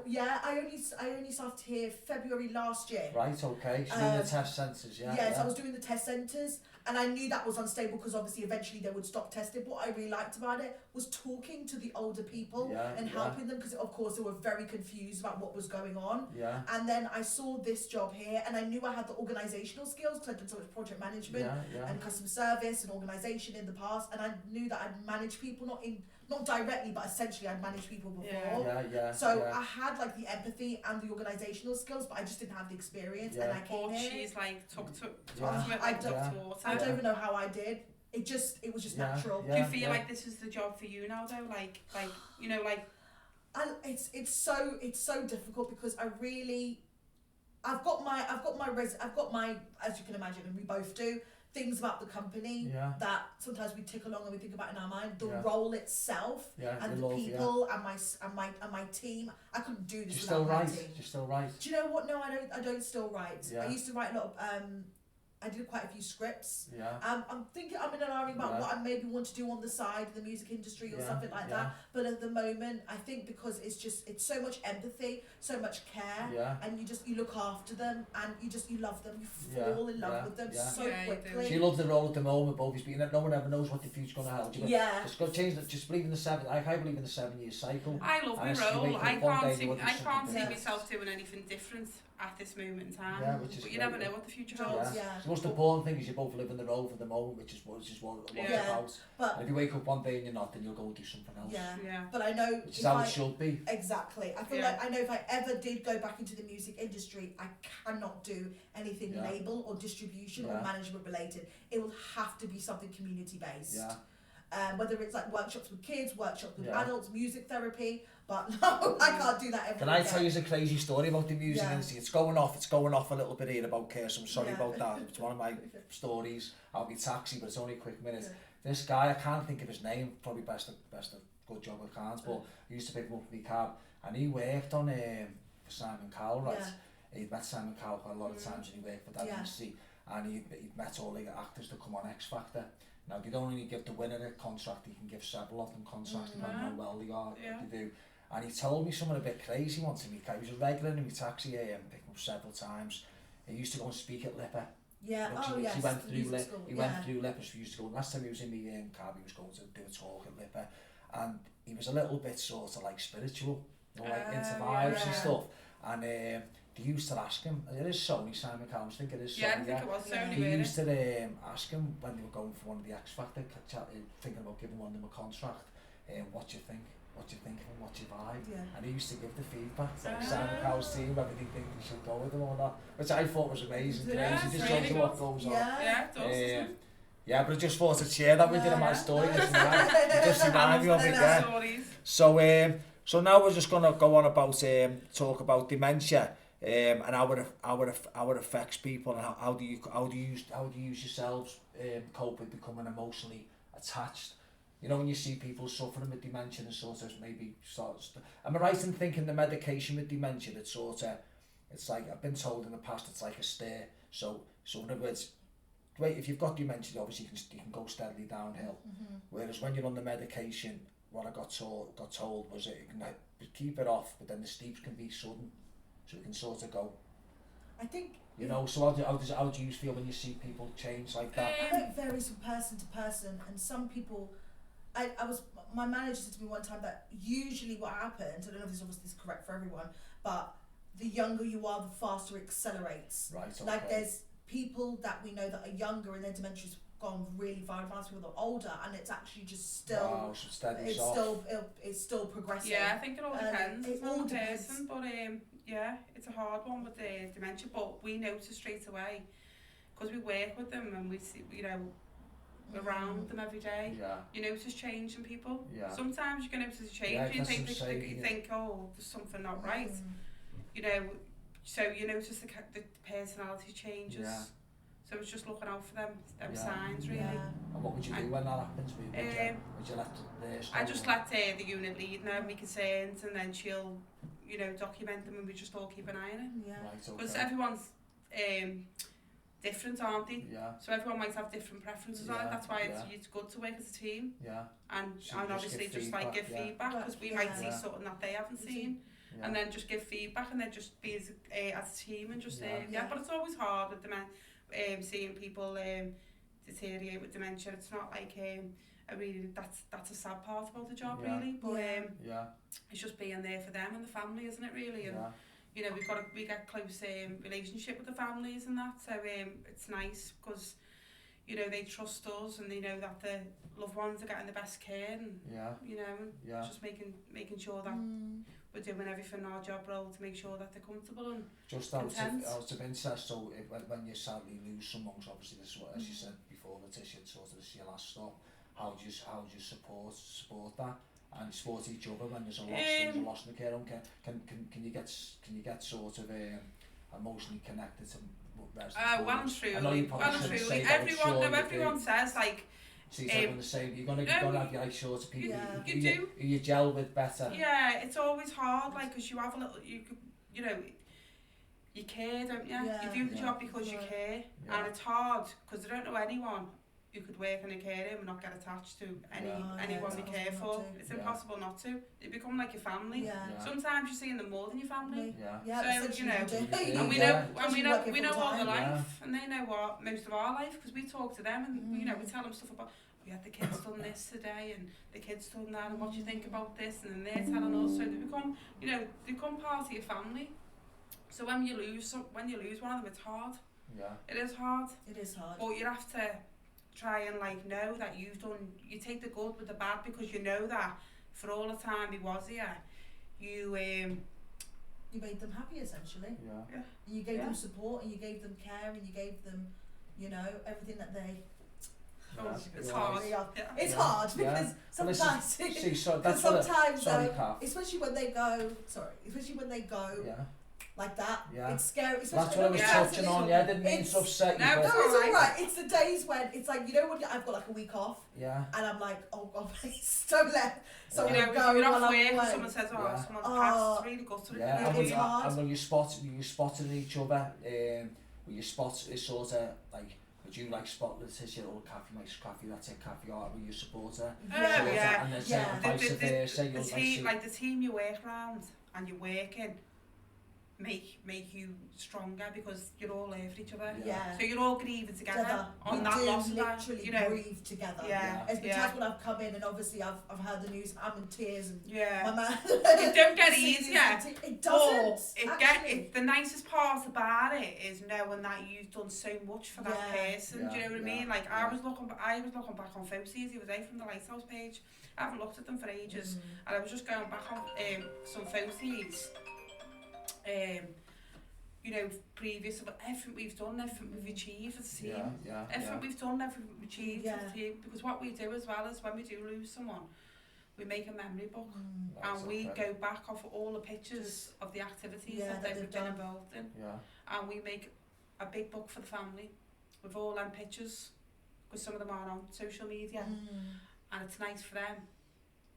only started here February last year. Right, okay. So doing the test centres, so I was doing the test centres, and I knew that was unstable because obviously eventually they would stop testing. What I really liked about it was talking to the older people and helping them, because of course they were very confused about what was going on. And then I saw this job here, and I knew I had the organisational skills because I'd done so much project management and customer service and organisation in the past, and I knew that I'd managed people, not directly, but essentially I'd managed people before. So I had like the empathy and the organisational skills, but I just didn't have the experience, and I came here. She's like took to I don't even know how I did. It was just natural. Do you feel like this is the job for you now though? It's so difficult because I've got my, as you can imagine, and we both do, things about the company that sometimes we tick along and we think about in our mind. The role itself and the people and my team. I couldn't do this without my team. You're still right. Do you know what? No, I don't still write. I used to write a lot of I did quite a few scripts. I'm thinking, I'm in an area about what I maybe want to do on the side of the music industry or something like that. But at the moment, I think because it's so much empathy, so much care, and you look after them, and you love them, you fall in love with them so quickly. So you love the role at the moment, both of you, no one ever knows what the future's going to hold. Just got to change that. Just believe in I believe in the 7-year cycle. I love my role. I can't see myself doing anything different at this moment in time. But you never know what the future holds. The most important thing is you both live in the role for the moment, which is what it's about. But and if you wake up one day and you're not, then you'll go and do something else. But I know which is how it should be. Exactly. I feel like I know if I ever did go back into the music industry, I cannot do anything label or distribution or management related. It will have to be something community based. Whether it's like workshops with kids, workshops with adults, music therapy, but no, I can't do that every day. Can I tell you a crazy story about the music industry? It's going off a little bit here about Kirsten. I'm sorry about that. It's one of my stories. I'll be taxi, but it's only a quick minute. This guy, I can't think of his name, probably best of good job I can't, but I used to pick him up in my cab, and he worked on for Simon Cowell, right? He'd met Simon Cowell quite a lot of times, and he worked for that industry, and he'd met all the actors that come on X Factor. Now, they don't only give the winner a contract, he can give several of them contracts, depending on how well they are, what they do. And he told me something a bit crazy once in my car. He was a regular in my taxi and picked him up several times. He used to go and speak at Lipper. He went through Lipper, so he used to go. Last time he was in my car, he was going to do a talk at Lipper. And he was a little bit sort of like spiritual, like into vibes and stuff. And they used to ask him, it is Sony, Simon Cowell, I think it is Sony. I think it was Sony. They used to ask him when they were going for one of the X Factor, thinking about giving one of them a contract, what do you think? What do you think of him? What's your vibe? And he used to give the feedback to Simon Cowell's team, whether they think they should go with him or not, which I thought was amazing. It just shows you what goes on. It does. But I just thought to share that with you in my story. Just remind me of it. So now we're just going to go on about talk about dementia. And how it affects people, and how do you use yourselves cope with becoming emotionally attached? You know, when you see people suffering with dementia and am I right in thinking the medication with dementia, it's like, I've been told in the past, it's like a stair. So in other words, if you've got dementia, obviously you can go steadily downhill. Whereas when you're on the medication, what I got told was it can keep it off, but then the steeps can be sudden, so it can sort of go. I think. You know, so how do you feel when you see people change like that? I think it varies from person to person, and some people. My manager said to me one time that usually what happens, I don't know if this obviously is correct for everyone, but the younger you are, the faster it accelerates. Right, okay. Like there's people that we know that are younger and their dementia's gone really far advanced, people that are older, and it's actually just still, it's still progressing. Yeah, I think it all depends. It all depends. Person, but yeah, it's a hard one with the dementia, but we notice straight away because we work with them and we see, you know, around them every day. Yeah. You notice change in people. Yeah. Sometimes you can notice a change. Yeah, you think, oh, there's something not right. You know, so you notice the personality changes. Yeah. So it's just looking out for them signs, really. Yeah. And what would you do when that happens? Would you let I just let the unit lead know my concerns, and then she'll, you know, document them, and we just all keep an eye on it. Yeah. Right, Because okay. everyone's different, aren't they? Yeah. So everyone might have different preferences on it. That's why it's good to work as a team. Yeah. And obviously just like give feedback, because we might see something that they haven't seen. Yeah. And then just give feedback, and then just be as a team, and just but it's always hard with seeing people deteriorate with dementia. It's not like that's a sad part about the job, really. But it's just being there for them and the family, isn't it, really? And you know, we get close relationship with the families and that, so it's nice because, you know, they trust us and they know that the loved ones are getting the best care, and you know, just making sure that we're doing everything in our job role to make sure that they're comfortable and just out of interest. So when you sadly lose someone, obviously this is what, as you said before, Letetia, sort of this is your last stop. How do you support that and support each other when there's a loss in the care home? Can you get sort of emotionally connected to well and truly. Everyone says like. So you're the same. You're gonna have your sort of people you gel with better. Yeah, it's always hard, like, because you have a little, you know, you care, don't you? You do the job because you care, and it's hard because I don't know anyone who could work in a care home and not get attached to anyone they care for. It's impossible not to. They become like your family. Sometimes you're seeing them more than your family. So you know, and we know all their life, and they know what most of our life, because we talk to them and you know, we tell them stuff about. We had the kids done this today, and the kids done that, and what do you think about this? And then they're telling us, so they become, you know, they become part of your family. So when you lose one of them, it's hard. Yeah. It is hard. It is hard. But you have to try and like know that you take the good with the bad, because you know that for all the time he was here, you made them happy, essentially. Yeah. You gave them support, and you gave them care, and you gave them, you know, everything that they. It's hard. It's hard because sometimes, especially when they go. Like that, it's scary. That's what I was touching on. I didn't mean to upset you. No, it's alright. It's the days when it's like, you know what, I've got like a week off. Yeah. And I'm like, oh God, please don't let someone go. You're off work, someone says, someone's passed. It's really gutted. It's hard. And when you spotting each other, when you spot is sort of like. Would you like spot Letetia or Cathy, that's it, Cathy, or will you support her? And then vice versa. Like the team you work around and you're working make you stronger, because you're all there for each other. So you're all grieving together on that loss. Literally, you know, grieve together. It's because when I've come in and obviously I've heard the news, I'm in tears and my man. It don't get easier. It doesn't. The nicest part about it is knowing that you've done so much for that person. Do you know what I mean? Like I was looking back on photos the other day from the Lighthouse page. I haven't looked at them for ages, and I was just going back on some photos. You know, previous of everything we've done, everything we've achieved as a team. Everything we've done, everything we've achieved as a team. Because what we do as well is when we do lose someone, we make a memory book and we go back off all the pictures of the activities that they've been involved in. And we make a big book for the family with all them pictures, because some of them are on social media. And it's nice for them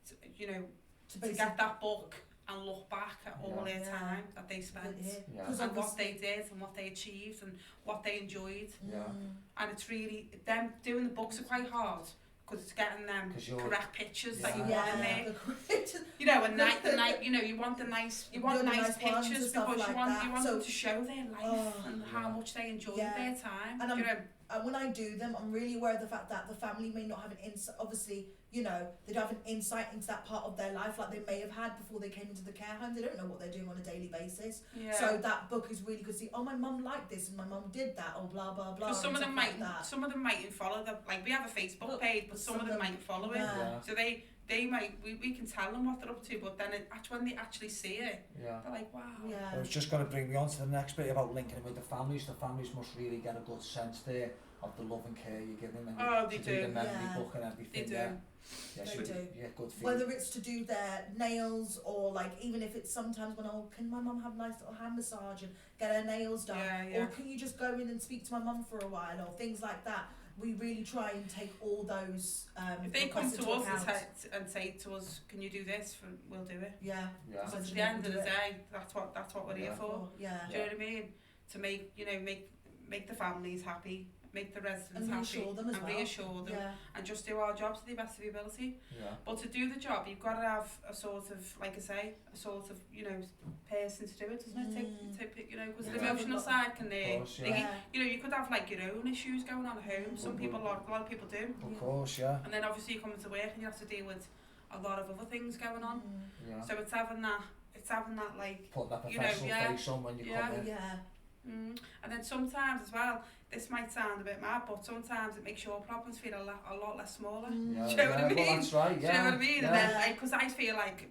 to, you know, to get that book and look back at all their time that they spent and what they did and what they achieved and what they enjoyed. And it's really, them doing the books are quite hard because it's getting them correct pictures that you want in there. You know, and you know, you want nice pictures because you want them to show their life and how much they enjoyed their time. And you know. And when I do them, I'm really aware of the fact that the family may not have an insight. Obviously, you know, they don't have an insight into that part of their life like they may have had before they came into the care home. They don't know what they're doing on a daily basis. So that book is really good to see. Oh, my mum liked this and my mum did that. Or blah blah blah. Some of them mightn't follow the, like, we have a Facebook page, but some of them mightn't follow it. So they might, we can tell them what they're up to, but then when they actually see it, they're like, wow. I was just going to bring me on to the next bit about linking it with the families. The families must really get a good sense there of the love and care you give them, and they to do the memory book and everything. They do. They do. Yeah, good for Whether it's to do their nails or, like, even if it's sometimes when, can my mum have a nice little hand massage and get her nails done, or can you just go in and speak to my mum for a while, or things like that. We really try and take all those. If they come to us and say to us, "Can you do this?" We'll do it. Because at the end of the day, that's what we're here for. Do you know what I mean? To make the families happy, make the residents happy, and reassure them, and just do our job to the best of your ability. But to do the job, you've got to have a sort of, like I say, person to do it, doesn't it? Take because the emotional side can you could have, like, your own issues going on at home. Some people, a lot of people do. Of course, And then obviously you come into work and you have to deal with a lot of other things going on. So it's having that, like, put that professional face on when you come in. And then sometimes as well, this might sound a bit mad, but sometimes it makes your problems feel a lot less smaller. Do you know what I mean? Well, that's right. Do you know what I mean? And then, because I feel like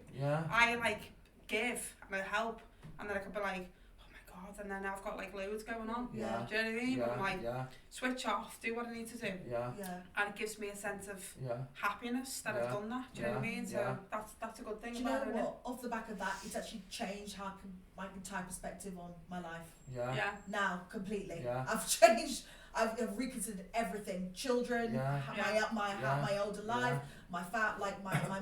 I, like, give and I help, and then I could be like, oh my god, and then I've got, like, loads going on. Do you know what I mean? I'm like, switch off, do what I need to do. And it gives me a sense of happiness that I've done that. Do you know what I mean? So that's a good thing. Do you know what? Off the back of that, it's actually changed how my entire perspective on my life. Now completely. I've changed. I've reconsidered everything. Children, my older life, my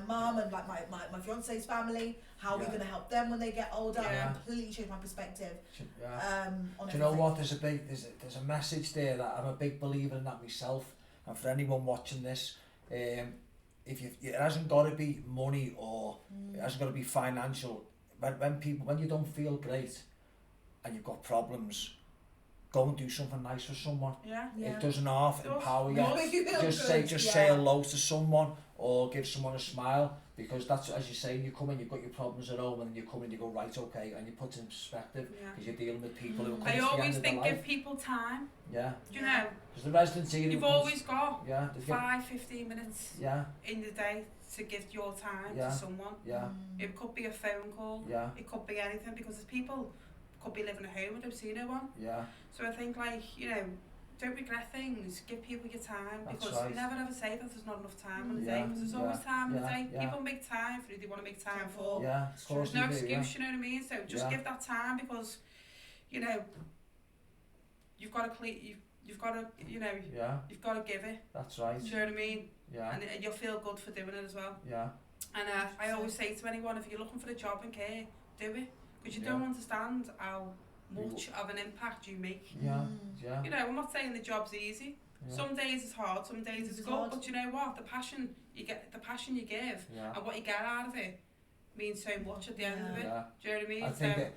mum and, like, my fiance's family. How are we going to help them when they get older? I've completely changed my perspective. On Do you know what? There's a message there that I'm a big believer in that myself. And for anyone watching this, it hasn't got to be money or it hasn't got to be financial. When you don't feel great and you've got problems, go and do something nice for someone. It doesn't half empower you. Just say hello to someone or give someone a smile, because that's, as you say, you come in, you've got your problems at home, and you come in, you go, right, okay, and you put it in perspective, because you're dealing with people who are coming to the end of their life. I always think give people time. Do you know? Because the residents here, you've always got 5-15 minutes in the day to give your time to someone. It could be a phone call. It could be anything, because there's people could be living at home and don't see no one. So I think, like, don't regret things, give people your time, because you never ever say that there's not enough time on the day, because there's always time on the day. People make time for who they want to make time for. There's no excuse, you know what I mean? So just give that time, because you've got to you've got to give it. That's right. Do you know what I mean? And you'll feel good for doing it as well. And I always say to anyone, if you're looking for a job in care, do it, because you don't understand how much of an impact you make. I'm not saying the job's easy. Some days it's hard, some days it's good, but you know what? The passion you give, and what you get out of it means so much at the end of it. Do you know what I mean? I think that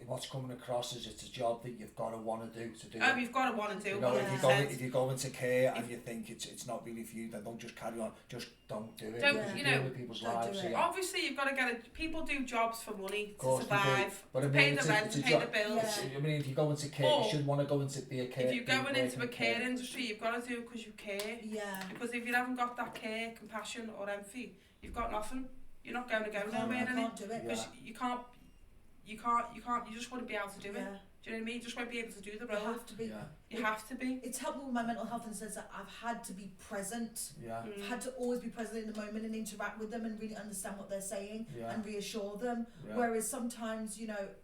what's coming across is it's a job that you've got to want to do. You've got to want to do. If you go into care and you think it's not really for you, then don't just carry on. Just don't do it. Deal with people's lives. Obviously, you've got to get it. People do jobs for money to survive, to pay the rent, to pay the bills. I mean, if you go into care, you should want to go into be a care. If you're going into a care industry, you've got to do it because you care. Because if you haven't got that care, compassion, or empathy, you've got nothing. You're not going to go nowhere. You can't do it. Because you can't. You just wouldn't be able to do it. Do you know what I mean? You just won't be able to do the role. You have to be. You have to be. It's helped me with my mental health in the sense that I've had to be present. I've had to always be present in the moment and interact with them and really understand what they're saying and reassure them. Whereas sometimes,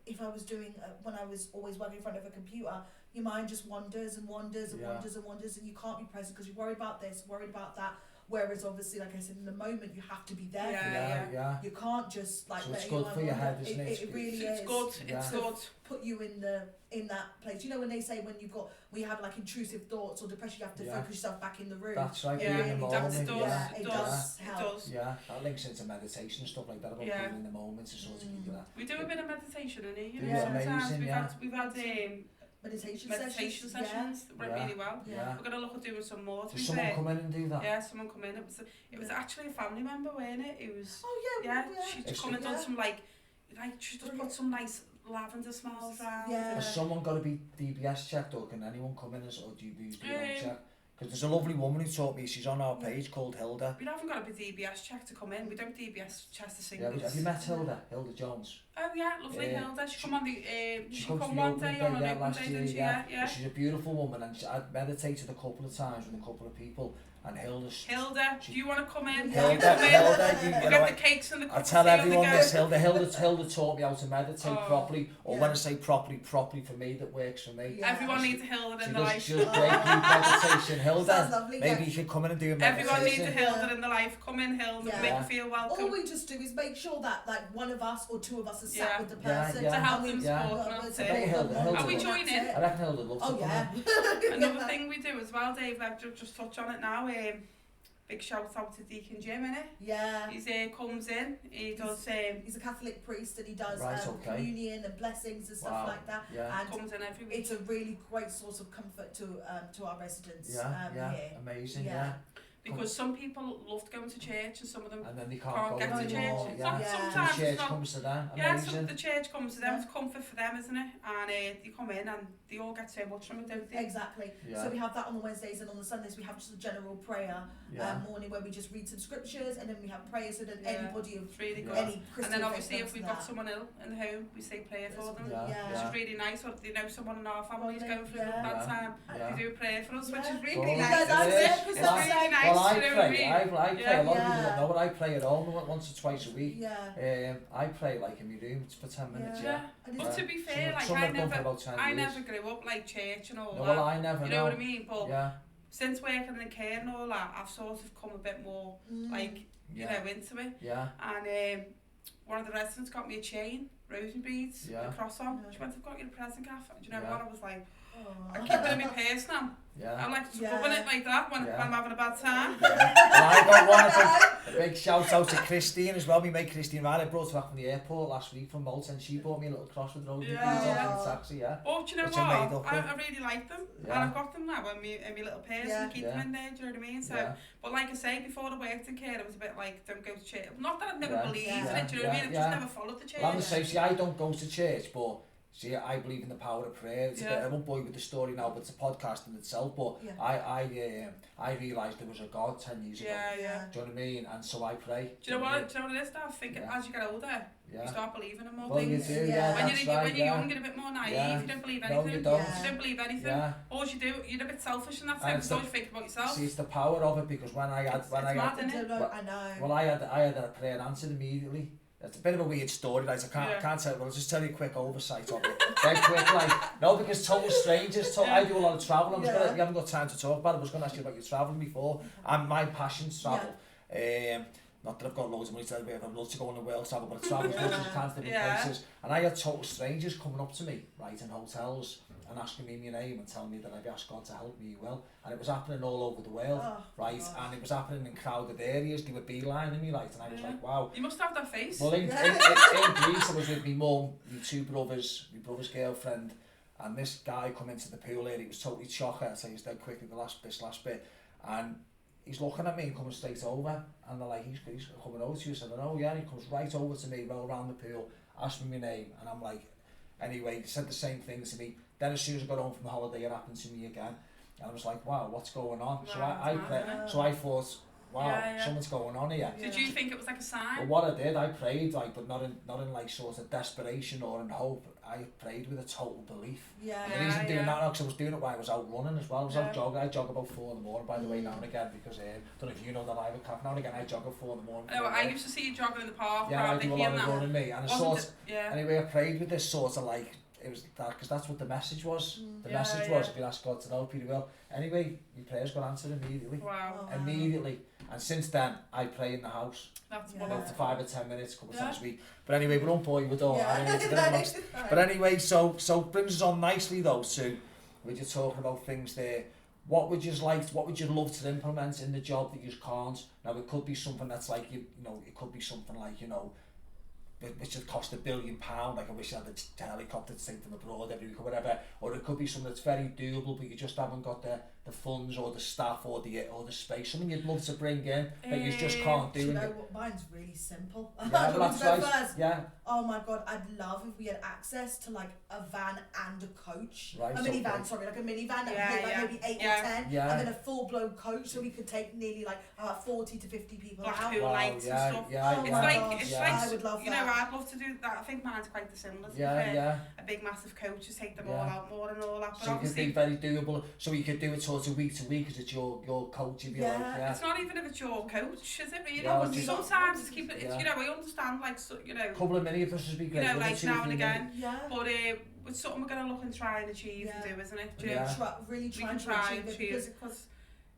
if I was doing, when I was always working in front of a computer, your mind just wanders and wanders and wanders and wanders, and you can't be present because you're worried about this, worried about that. Whereas obviously, like I said, in the moment you have to be there. Yeah. You can't just like. So it's good for your head, isn't it? It really it's is. Good. It's good. Put you in that place. You know when they say when you have like intrusive thoughts or depression, you have to focus yourself back in the room. That's right. Yeah, in the moment. It does help. It does. Yeah, that links into meditation and stuff like that about being in the moment to sort of give you that. We do a bit of meditation in here. You know, Yeah, sometimes amazing, we've had meditation sessions that went really well. Yeah. We're going to look at doing some more. Did someone come in and do that? Yeah, someone come in. It was actually a family member, wasn't it? It was. Oh yeah. She just come and done some like she just put some nice lavender smells around. Yeah. Has someone got to be DBS checked, or can anyone come in or do you do your own check? Because there's a lovely woman who taught me, she's on our page called Hilda. We haven't got a DBS check to come in. We don't DBS Chester Singles. Yeah, have you met Hilda? Hilda Jones? Oh yeah, lovely Hilda. She come on the she come to the one day on an last open year, day, didn't she? Yeah. She's a beautiful woman, and I'd meditated a couple of times with a couple of people. And Hilda, do you want to come in? Hilda, we'll get the cakes and the cookies. I tell everyone this, Hilda taught me how to meditate properly, or when I say properly for me, that works for me. Yeah. Everyone needs a Hilda in their life. She does great meditation. Hilda, lovely, maybe you should come in and do a meditation. Everyone needs a Hilda in their life. Come in, Hilda, make you feel welcome. All we just do is make sure that like one of us or two of us are sat with the person to help them support them. Are we joining? I reckon Hilda would love to come in. Another thing we do as well, Dave, I've just touched on it now, big shout out to Deacon Jim, innit? Yeah. He's comes in, he does he's a Catholic priest and he does communion and blessings and stuff like that. Yeah. And comes in every week. It's a really great source of comfort to our residents here. Amazing, Because some people loved going to church and some of them and then they can't get to church. Sometimes the church comes to them. Amazing. The church comes to them. It's comfort for them, isn't it? And they come in and they all get so much from it, don't they? Exactly. So we have that on the Wednesdays, and on the Sundays we have just a general prayer morning where we just read some scriptures, and then we have prayers so that anybody of really good. any Christian. And then obviously if we've got someone ill in the home, we say prayer for them, which is really nice. Or if they know someone in our family is going through that time, they do a prayer for us, which is really nice. It's really nice. Well, I pray. A lot of people don't know, but I pray at home once or twice a week. I pray like in my room for 10 minutes. But to be fair, like I never grew up like church and all that. Well, I never. You know what I mean? But since working in care and all that, I've sort of come a bit more like you know into it. And one of the residents got me a chain, rosary beads, a cross on. She went, "I've got you a present, Gaff." Do you know what? I was like, I keep it in my purse now. I like to rubbing it like that when I'm having a bad time. Well, I got one. A big shout out to Christine as well. My mate Christine Ryan, I brought her back from the airport last week from Malta, and she bought me a little cross with rosary beads off in the taxi. But you know what? I really like them, and I've got them now in my little purse, and I keep them in there. Do you know what I mean? So, but like I say, before I worked in care, it was a bit like don't go to church. Not that I've never believed in it. Do you know what I mean? I've just never followed the church. Well, I'm the same. See, I don't go to church, but. See, I believe in the power of prayer. It's a bit, I won't bore you with the story now, but it's a podcast in itself. But I realised there was a God 10 years ago. Do you know what I mean? And so I pray. Do you know what it is? I think as you get older, you start believing in more When things. you're young, you're a bit more naive. You don't believe anything. No, you don't believe anything. All you do, you're a bit selfish in that sense. You think about yourself. See, it's the power of it, because when I had a prayer answered immediately. It's a bit of a weird story, right? I can't tell, but I'll just tell you a quick oversight of it. Dead quick, like, no, because total strangers, I do a lot of travel. We haven't got time to talk about it. I was going to ask you about your travelling before, and my passion's travel. Not that I've got loads of money to tell you, I'd love to go on the world travel, but I travel as much as I can to different places. And I had total strangers coming up to me, right, in hotels, and asking me my name and telling me that I'd asked God to help me well. And it was happening all over the world, right? And it was happening in crowded areas. They were beelining me, right? And I was like, wow. You must have that face. Well, in Greece, I was with my mum, my two brothers, my brother's girlfriend, and this guy come into the pool area. He was totally chocker. I'll tell you dead quickly this last bit. And he's looking at me and coming straight over. And they're like, he's coming over to you. I said, oh yeah. And he comes right over to me, roll around the pool, asked me my name. And I'm like, anyway, he said the same thing to me. Then as soon as I got home from holiday, it happened to me again. And I was like, wow, what's going on? So I thought, wow, something's going on here. Did you think it was like a sign? Well, what I did, I prayed, like, but not in like sort of desperation or in hope. I prayed with a total belief. And the reason doing that, because I was doing it while I was out running as well. I was out jogging. I jog about 4 in the morning, by the way, now and again, because I don't know if you know that I have a calf. Now and again, I jog at 4 in the morning. Oh, I used to see you jogging in the park. I do a lot of running, me. And anyway, I prayed with this sort of like, it was that, because that's what the message was. The message was, if you ask God to help you, he will. Anyway, your prayers got answered immediately. Wow. Immediately. And since then, I pray in the house. That's About 5 or 10 minutes, a couple of times a week. But anyway, we don't bore you with all that. But anyway, so brings us on nicely though to, when you're talking about things there, what would you love to implement in the job that you just can't? Now it could be something that's like, you know, it could be something like, you know, which would cost £1 billion, like I wish I had a helicopter to take them abroad every week or whatever, or it could be something that's very doable but you just haven't got the funds or the staff or the space, something you'd love to bring in that you just can't do. You know what, mine's really simple. Yeah, well, that's right. Yeah. Oh my god, I'd love if we had access to like a van and a coach. Right, a minivan, sorry, like a minivan that would take like maybe 8 or 10, and then a full-blown coach so we could take nearly like 40 to 50 people out. Blackpool lights and stuff. It's like, I would love you that. know, I'd love to do that. I think mine's quite the similar. A big massive coach to take them all out more and all that. But so it could be very doable. So you could do it sort of week to week because it's your coach. You'd be like, It's not even if it's your coach, is it really? Sometimes it's keep it. It's, you know, I understand like you know. A couple of minibuses would be great. You know, like now and again. But it's something we're going to look and try and achieve and do, isn't it? Really try and achieve it because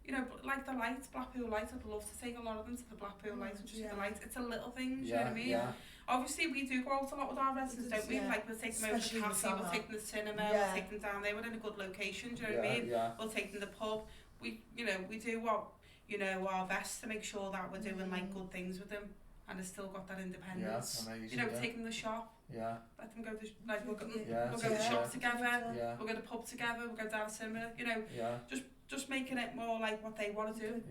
you know, like the lights, Blackpool lights, I'd love to take a lot of them to the Blackpool lights, which is the lights. It's a little thing, you know what I mean? Obviously, we do go out a lot with our residents, don't we? Like, we'll take them over to Cathy, we'll take them to the cinema, we'll take them down there. We're in a good location, do you know what I mean? We'll take them to the pub. We do what, you know, our best to make sure that we're doing, like, good things with them. And they've still got that independence. Amazing, you know, take them to the shop. Let them go to, like, we'll go to the shop together. We'll go to the pub together, we'll go down to the cinema, you know. Just making it more like what they want to do.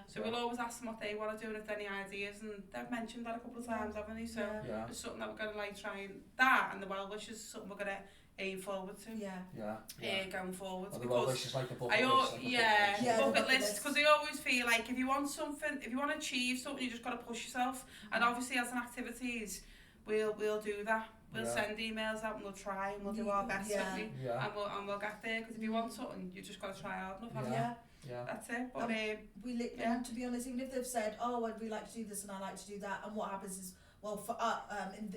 So we'll always ask them what they want to do and if there are any ideas, and they've mentioned that a couple of times, haven't they? So it's something that we're going to like try and and the well wishes is something we're going to aim forward to. Going forward. Well, the well wishes like the bucket list. Bucket list, because I always feel like if you want something, if you want to achieve something, you just got to push yourself. And obviously, as an activities, we'll do that. We'll send emails out and we'll try and we'll do our best, and we'll get there. Because if you want something, you just got to try hard enough. That's it. But to be honest, even if they've said, "Oh, I'd really like to do this and I like to do that," and what happens is, well, for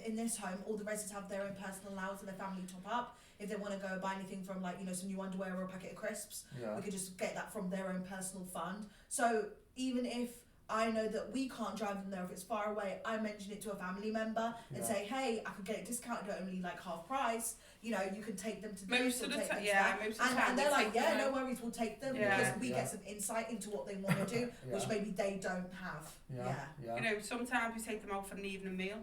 in this home, all the residents have their own personal allowance and their family top up. If they want to go buy anything from, like, you know, some new underwear or a packet of crisps, we could just get that from their own personal fund. So even if I know that we can't drive them there, if it's far away, I mention it to a family member and say, hey, I could get it discounted at only like half price. You know, you can take them to this. Most of the time, and they're like, no worries, we'll take them because we get some insight into what they want to do, which maybe they don't have. You know, sometimes we take them out for an evening meal.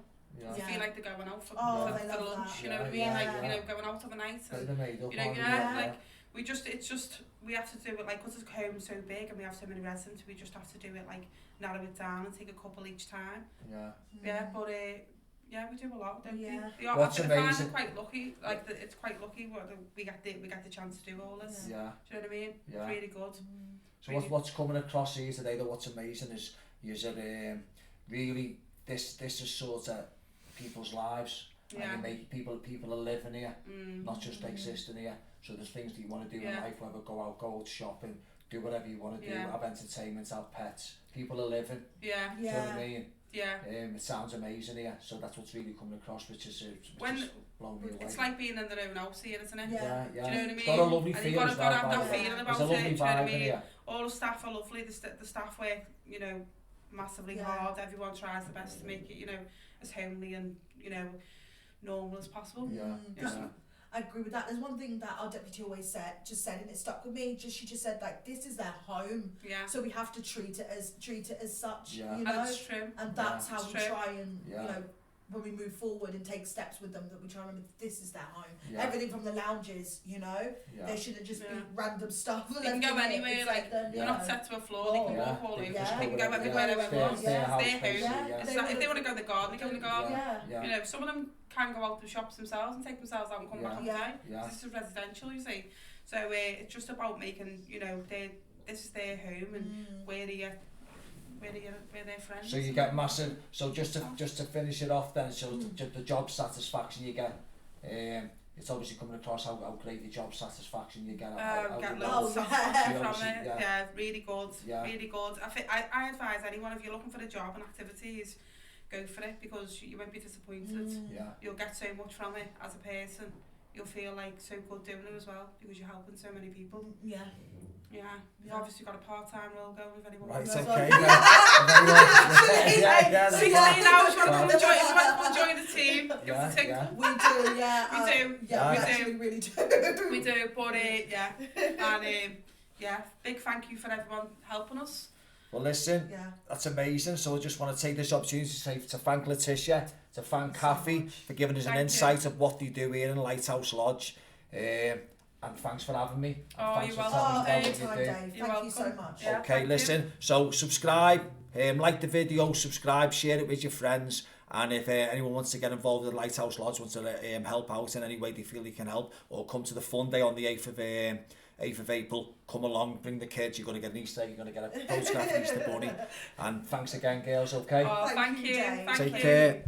I feel like they're going out for lunch, that. you know what I mean? Like, you know, going out of a night. And, you know, like, we have to do it, like, because the home's so big and we have so many residents, we just have to do it, like, narrow it down and take a couple each time. But we do a lot, don't we? What's amazing? I find it quite lucky, like, it's quite lucky we get the chance to do all this. Do you know what I mean? It's really good. So what's coming across here today, though, what's amazing is that really, this is sort of people's lives. And you make people are living here, not just existing here. So there's things that you want to do in life, whether go out shopping, do whatever you want to do, have entertainment, have pets. People are living. Do you know what I mean? It sounds amazing here, so that's what's really coming across, which is blown me away. It's like being in their own house here, isn't it? Do you know what I mean? It's got a lovely and feel. You've got to have that feeling about it. Do you know what I mean? Here. All the staff are lovely. The staff work, you know, massively hard. Everyone tries the best to make it, you know, as homely and, you know, normal as possible. I agree with that. There's one thing that our deputy always said, and it stuck with me. She just said, like, this is their home. So we have to treat it as such. You know, and it's true. And that's how we try and you know, when we move forward and take steps with them, that we try and remember this is their home. Everything from the lounges, you know, they shouldn't just be random stuff. They can go anywhere, like they're not set to a floor. They can walk all over. They can go everywhere they want. It's their home. If they want to go in the garden, they go in the garden. You know, some of them can go out to the shops themselves and take themselves out and come back on time. This is residential, you see. So it's just about making, you know, this is their home and we're their friends. So you get massive. So just to finish it off, then, so the job satisfaction you get. It's obviously coming across how great the job satisfaction you get. Get loads of satisfaction from it. Really good. Really good. I advise anyone, if you're looking for a job and activities, go for it, because you won't be disappointed. You'll get so much from it as a person. you'll feel like so good doing them as well, because you're helping so many people. Yeah. Yeah, we've obviously got a part-time role going if anyone Right, wants it's to. okay. 16 hours, you want to come and join the team? Give us a tick. We do, yeah. We do. Yeah, we do. actually really do. We do, but yeah. And yeah, big thank you for everyone helping us. Well, listen, that's amazing. So I just want to take this opportunity to thank Letetia, to thank Cathy for giving us an insight of what they do here in Lighthouse Lodge. And thanks for having me. Oh, you're welcome. Anytime, Dave. Thank you so much. Yeah, okay, listen. So subscribe, like the video, subscribe, share it with your friends. And if anyone wants to get involved with Lighthouse Lodge, wants to help out in any way they feel they can help, or come to the fun day on the 8th of April, come along, bring the kids. You're going to get an Easter egg, you're going to get a postcard for Easter bunny. And thanks again, girls, okay? Oh, thank you. Take care.